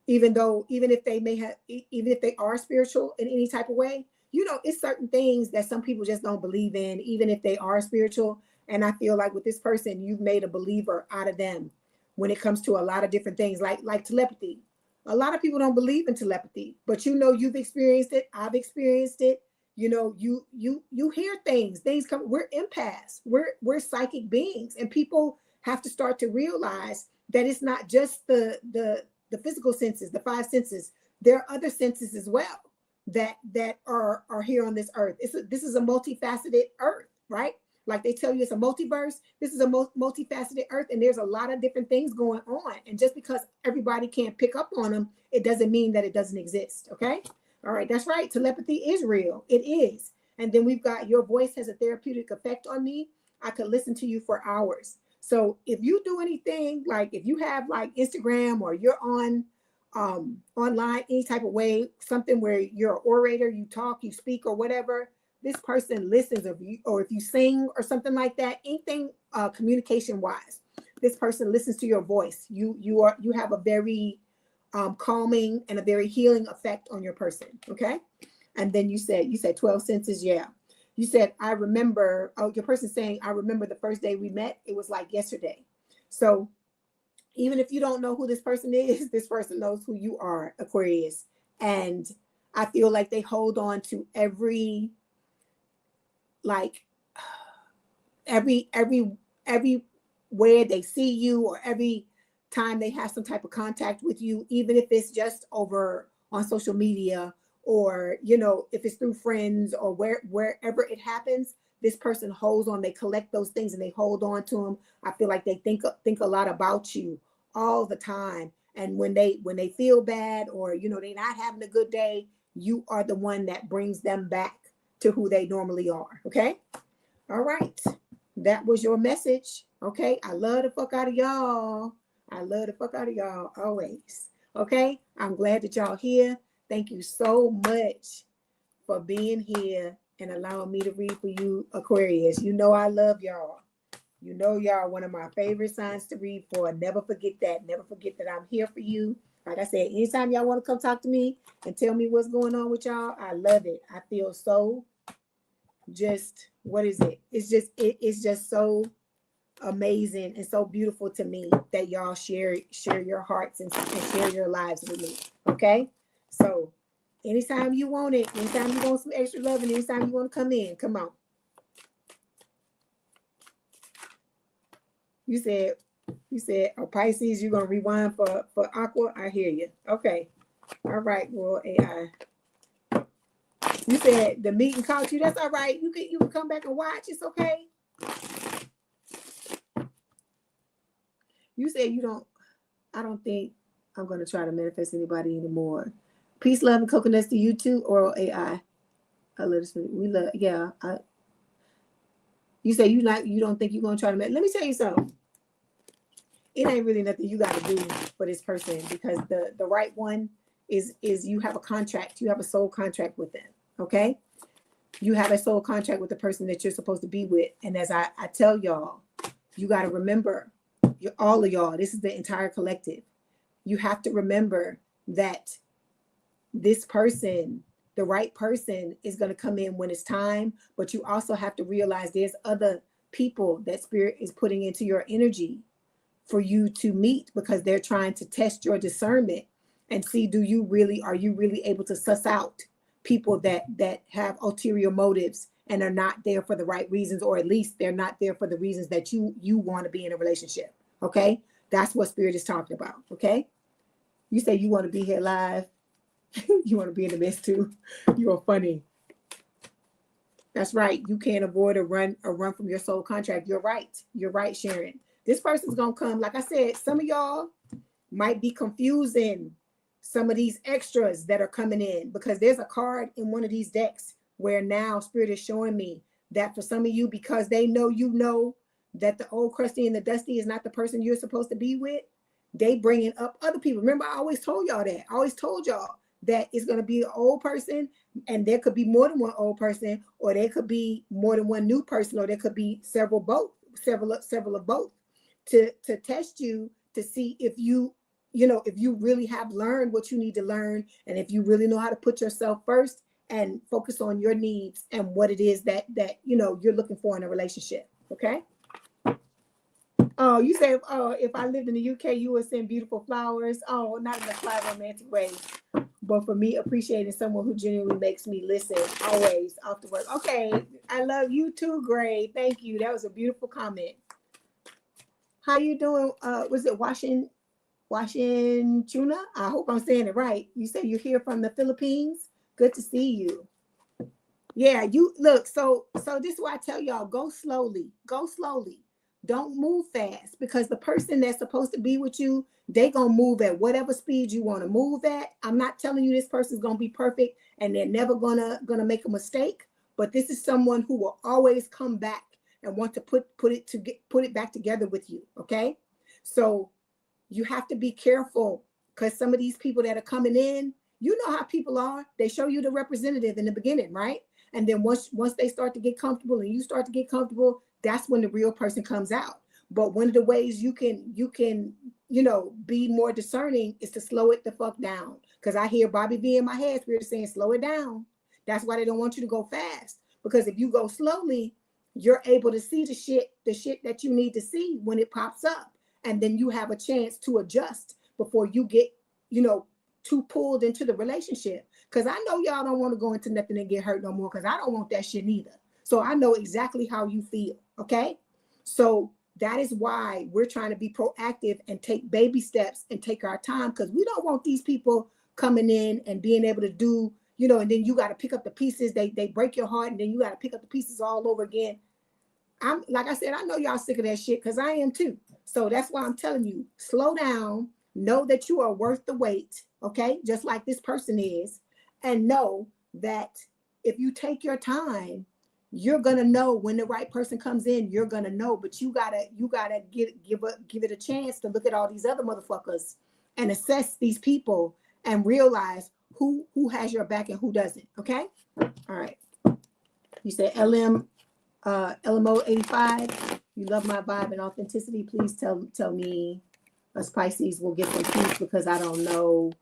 even if they are spiritual in any type of way, it's certain things that some people just don't believe in, even if they are spiritual. And I feel like with this person, you've made a believer out of them when it comes to a lot of different things, like telepathy. A lot of people don't believe in telepathy, but you've experienced it. I've experienced it. You hear things come. We're empaths. We're psychic beings, and people have to start to realize that it's not just the physical senses, the five senses. There are other senses as well that are here on this earth. This is a multifaceted earth, right? Like they tell you it's a multiverse. This is a multifaceted earth, and there's a lot of different things going on. And just because everybody can't pick up on them, it doesn't mean that it doesn't exist. Okay. All right. That's right. Telepathy is real. It is. And then we've got your voice has a therapeutic effect on me. I could listen to you for hours. So if you do anything, like if you have like Instagram, or you're on online, any type of way, something where you're an orator, you talk, you speak, or whatever, this person listens of you, or if you sing or something like that, anything communication wise, this person listens to your voice. You have a very calming and a very healing effect on your person. Okay. And then you said 12 senses. Yeah. You said, I remember, your person saying, I remember the first day we met. It was like yesterday. So even if you don't know who this person is, this person knows who you are, Aquarius. And I feel like they hold on to every where they see you, or every time they have some type of contact with you, even if it's just over on social media, or if it's through friends, or wherever it happens, this person holds on. They collect those things and they hold on to them. I feel like they think a lot about you all the time. And when they feel bad, or they're not having a good day, you are the one that brings them back to who they normally are. Okay. All right. That was your message. Okay. I love the fuck out of y'all. I love the fuck out of y'all always. Okay. I'm glad that y'all here. Thank you so much for being here and allowing me to read for you, Aquarius. I love y'all. Y'all one of my favorite signs to read for. Never forget that. Never forget that I'm here for you. Like I said, anytime y'all want to come talk to me and tell me what's going on with y'all, I love it. I feel so what is it? It's just so amazing and so beautiful to me that y'all share your hearts and share your lives with me. Okay. So anytime you want it, anytime you want some extra love, and anytime you want to come in, come on. You said, oh, Pisces, you're going to rewind for Aqua. I hear you. Okay. All right, well, AI. You said the meeting caught you. That's all right. You can come back and watch. It's okay. You said you don't. I don't think I'm gonna try to manifest anybody anymore. Peace, love, and coconuts to you too, or AI. I love this. We love. Yeah. You say you don't think you're gonna try to. Let me tell you something. It ain't really nothing you got to do for this person, because the right one is you have a contract. You have a soul contract with them. Okay. You have a soul contract with the person that you're supposed to be with. And as I tell y'all, you got to remember, all of y'all, this is the entire collective. You have to remember that this person, the right person, is going to come in when it's time. But you also have to realize there's other people that spirit is putting into your energy for you to meet, because they're trying to test your discernment and see, are you really able to suss out people that have ulterior motives and are not there for the right reasons, or at least they're not there for the reasons that you want to be in a relationship. Okay, that's what spirit is talking about. Okay, you say you want to be here live. You want to be in the mess too. You're funny. That's right. You can't avoid a run from your soul contract. You're right, Sharon. This person's gonna come. Like I said, some of y'all might be confusing some of these extras that are coming in, because there's a card in one of these decks where now spirit is showing me that for some of you, because they know that the old crusty and the dusty is not the person you're supposed to be with, they bringing up other people. Remember, I always told y'all that. I always told y'all that it's going to be an old person, and there could be more than one old person, or there could be more than one new person, or there could be several of both, to test you, to see if you really have learned what you need to learn, and if you really know how to put yourself first and focus on your needs and what it is that you're looking for in a relationship. Okay. Oh, you say, if I lived in the UK, you would send beautiful flowers. Oh, not in a fly romantic way, but for me, appreciating someone who genuinely makes me listen always off the work. Okay, I love you too, Gray. Thank you. That was a beautiful comment. How you doing? Was it Washington Tuna? I hope I'm saying it right. You say you're here from the Philippines. Good to see you. Yeah, you look. So this is why I tell y'all, go slowly. Go slowly. Don't move fast, because the person that's supposed to be with you, they gonna move at whatever speed you want to move at. I'm not telling you this person's gonna be perfect and they're never gonna make a mistake, but this is someone who will always come back and want to put it back together with you. Okay, so you have to be careful, because some of these people that are coming in, you know how people are. They show you the representative in the beginning, right? And then once they start to get comfortable and you start to get comfortable, that's when the real person comes out. But one of the ways you can be more discerning is to slow it the fuck down. Because I hear Bobby V in my head, spirit saying, slow it down. That's why they don't want you to go fast. Because if you go slowly, you're able to see the shit that you need to see when it pops up. And then you have a chance to adjust before you get, too pulled into the relationship. Because I know y'all don't want to go into nothing and get hurt no more, because I don't want that shit neither. So I know exactly how you feel. Okay. So that is why we're trying to be proactive and take baby steps and take our time, because we don't want these people coming in and being able to do, and then you got to pick up the pieces. They break your heart, and then you got to pick up the pieces all over again. I'm like I said, I know y'all sick of that shit, because I am too. So that's why I'm telling you, slow down, know that you are worth the wait. Okay. Just like this person is, and know that if you take your time, you're gonna know when the right person comes in. You're gonna know, but you gotta give it a chance to look at all these other motherfuckers and assess these people and realize who has your back and who doesn't. Okay, all right. You said LMO 85. You love my vibe and authenticity. Please tell me us Pisces will get some peace, because I don't know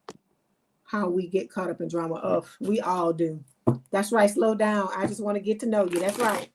how we get caught up in drama. Oh, we all do. That's right. Slow down. I just want to get to know you. That's right.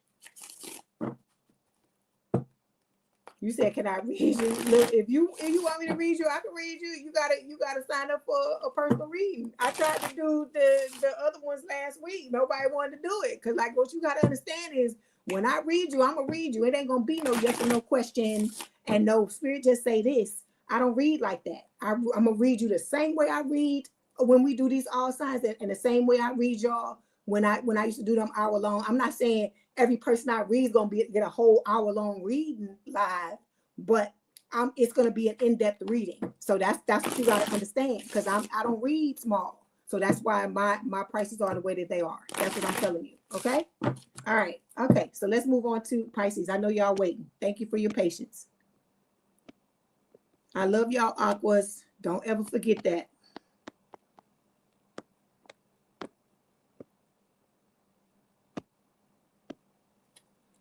You said, can I read you? Look, if you want me to read you, I can read you. You gotta sign up for a personal reading. I tried to do the other ones last week. Nobody wanted to do it. Because like what you gotta understand is, when I read you, I'm gonna read you. It ain't gonna be no yes or no question and no spirit just say this. I don't read like that. I'm gonna read you the same way I read when we do these all signs, and the same way I read y'all when I used to do them hour long. I'm not saying every person I read is gonna get a whole hour long reading live, but it's gonna be an in-depth reading. So that's what you gotta understand, because I don't read small. So that's why my prices are the way that they are. That's what I'm telling you. Okay. All right. Okay. So let's move on to Pisces. I know y'all waiting. Thank you for your patience. I love y'all, Aquas. Don't ever forget that.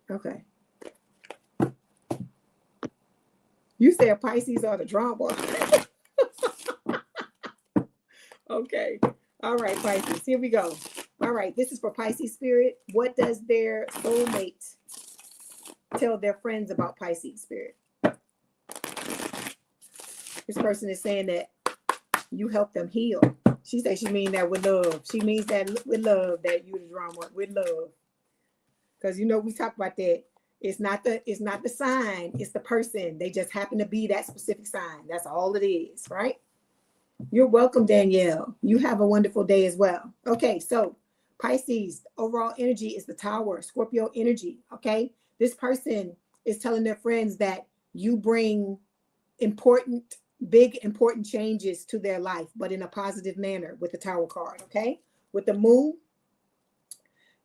Okay. You said Pisces are the drama. Okay. All right, Pisces. Here we go. All right. This is for Pisces spirit. What does their soulmate tell their friends about Pisces spirit? This person is saying that you help them heal. She says she means that with love. She means that with love, that you the drama with love. Because you know we talk about that. It's not the sign, it's the person. They just happen to be that specific sign. That's all it is, right? You're welcome, Danielle. You have a wonderful day as well. Okay, so Pisces, overall energy is the Tower, Scorpio energy, okay? This person is telling their friends that you bring big important changes to their life, but in a positive manner with the Tower card, okay? With the Moon,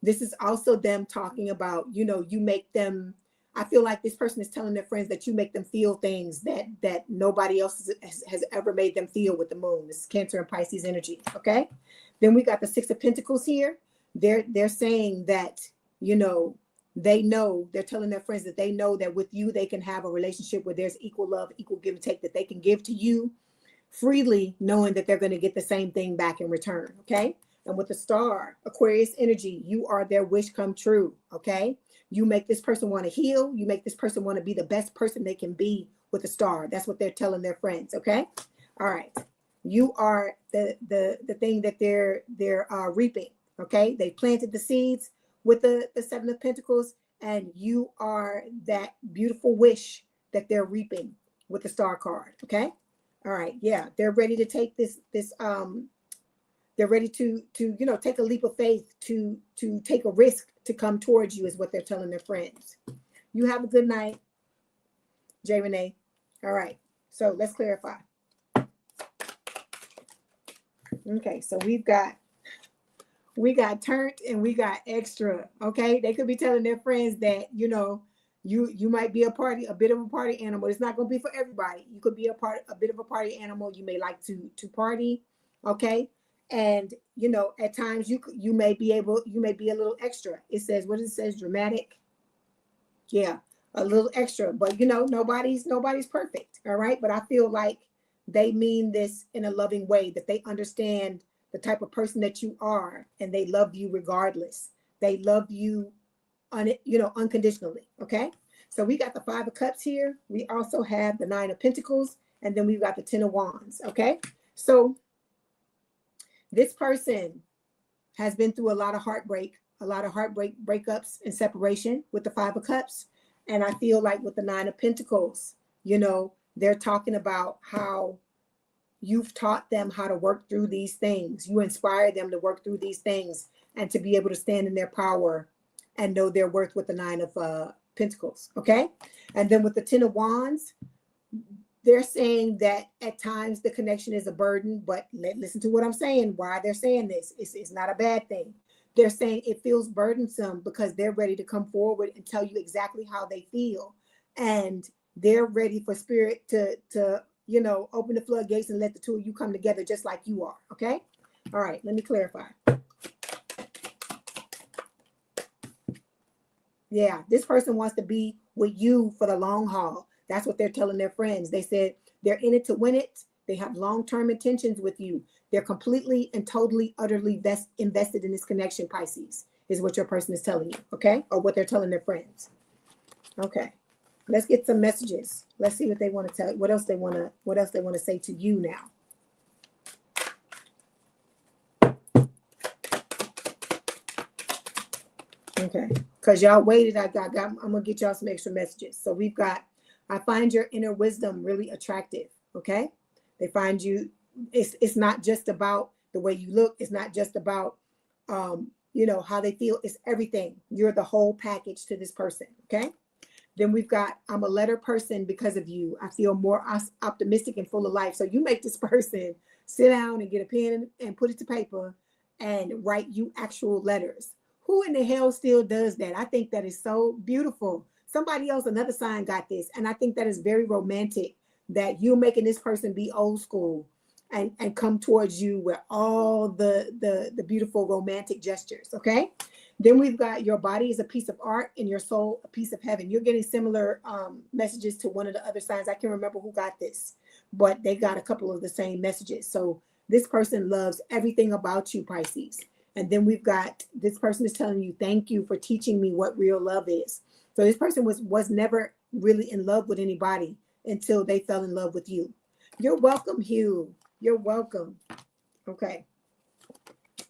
this is also them talking about, you make them, I feel like this person is telling their friends that you make them feel things that nobody else has ever made them feel with the Moon. This is Cancer and Pisces energy, okay? Then we got the Six of Pentacles here. They're saying that, they're telling their friends that they know that with you, they can have a relationship where there's equal love, equal give and take, that they can give to you freely, knowing that they're going to get the same thing back in return, okay? And with the Star, Aquarius energy, you are their wish come true, okay? You make this person want to heal. You make this person want to be the best person they can be with the Star. That's what they're telling their friends, okay? All right. You are the thing that they're reaping, okay? They planted the seeds with the Seven of Pentacles, and you are that beautiful wish that they're reaping with the Star card, okay? All right. Yeah, they're ready to take this they're ready to take a leap of faith, to take a risk to come towards you, is what they're telling their friends. You have a good night, J. Renee. All right, so let's clarify. Okay, so we got turned and we got extra. Okay, they could be telling their friends that you might be a bit of a party animal. It's not going to be for everybody. You could be a bit of a party animal. You may like to party. Okay. And at times you may be a little extra. It says, what it says, dramatic. Yeah, a little extra, but nobody's perfect. All right. But I feel like they mean this in a loving way, that they understand the type of person that you are, and they love you regardless. They love you unconditionally. Okay. So we got the Five of Cups here. We also have the Nine of Pentacles, and then we've got the Ten of Wands. Okay. So this person has been through a lot of heartbreak, breakups, and separation with the Five of Cups. And I feel like with the Nine of Pentacles, they're talking about how you've taught them how to work through these things. You inspire them to work through these things and to be able to stand in their power and know their worth with the Nine of Pentacles. Okay. And then with the Ten of Wands, they're saying that at times the connection is a burden, but listen to what I'm saying, why they're saying this. It's not a bad thing. They're saying it feels burdensome because they're ready to come forward and tell you exactly how they feel. And they're ready for spirit to open the floodgates and let the two of you come together just like you are. Okay. All right. Let me clarify. Yeah. This person wants to be with you for the long haul. That's what they're telling their friends. They said they're in it to win it. They have long-term intentions with you. They're completely and totally, utterly invested in this connection, Pisces, is what your person is telling you, okay? Or what they're telling their friends. Okay. Let's get some messages. Let's see what they want to tell you. What else they want to say to you now. Okay. Because y'all waited, I'm going to get y'all some extra messages. So we've got, I find your inner wisdom really attractive. Okay. They find you, it's not just about the way you look. It's not just about, you know, how they feel. It's everything. You're the whole package to this person. Okay. Then we've got, I'm a letter person because of you. I feel more optimistic and full of life. So you make this person sit down and get a pen and put it to paper and write you actual letters. Who in the hell still does that? I think that is so beautiful. Somebody else, another sign got this. And I think that is very romantic that you're making this person be old school and come towards you with all the beautiful romantic gestures. Okay. Then we've got your body is a piece of art and your soul a piece of heaven. You're getting similar messages to one of the other signs. I can't remember who got this, but they got a couple of the same messages. So this person loves everything about you, Pisces. And then we've got this person is telling you, thank you for teaching me what real love is. So this person was never really in love with anybody until they fell in love with you. You're welcome, Hugh. You're welcome. Okay.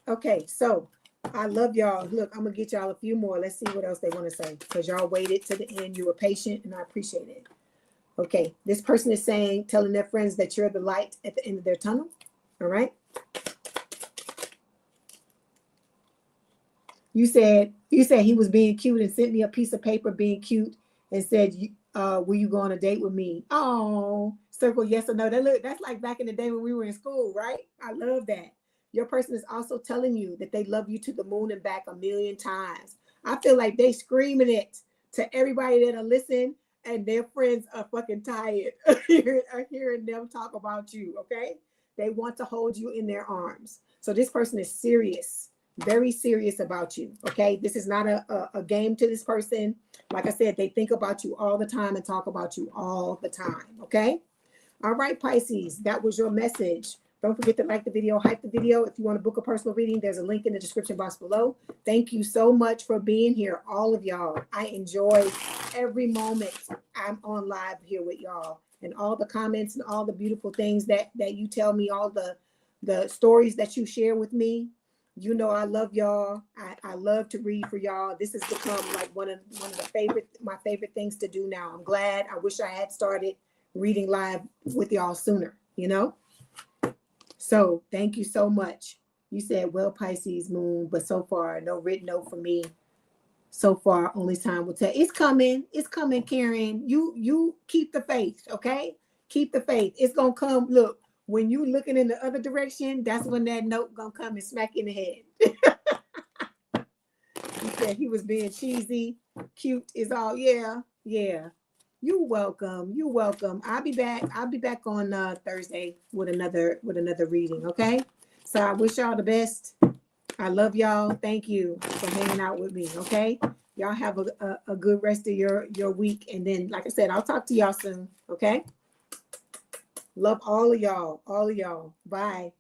Okay, so I love y'all. Look, I'm gonna get y'all a few more. Let's see what else they want to say, because y'all waited to the end. You were patient and I appreciate it. Okay, this person is saying, telling their friends that you're the light at the end of their tunnel. All right. You said he was being cute and sent me a piece of paper being cute and said, will you go on a date with me? Oh, circle yes or no. That's like back in the day when we were in school, right? I love that. Your person is also telling you that they love you to the moon and back 1,000,000 times. I feel like they screaming it to everybody that are listening, and their friends are fucking tired of hearing them talk about you, okay? They want to hold you in their arms. So this person is serious, very serious about you, okay? This is not a game to this person. Like I said, they think about you all the time and talk about you all the time, okay? All right, Pisces, that was your message. Don't forget to like the video, hype the video. If you want to book a personal reading, there's a link in the description box below. Thank you so much for being here, all of y'all. I enjoy every moment I'm on live here with y'all, and all the comments and all the beautiful things that you tell me, all the stories that you share with me. You know, I love y'all. I love to read for y'all. This has become like one of my favorite things to do now. I'm glad. I wish I had started reading live with y'all sooner, you know? So thank you so much. You said, well, Pisces moon, but so far, no written note for me. So far, only time will tell. It's coming. It's coming, Karen. You keep the faith, okay? Keep the faith. It's going to come. Look, when you looking in the other direction, that's when that note going to come and smack you in the head. He said he was being cheesy. Cute is all. Yeah. You're welcome. You're welcome. I'll be back on Thursday with another reading. Okay. So I wish y'all the best. I love y'all. Thank you for hanging out with me. Okay. Y'all have a good rest of your week. And then, like I said, I'll talk to y'all soon. Okay. Love all of y'all. All of y'all. Bye.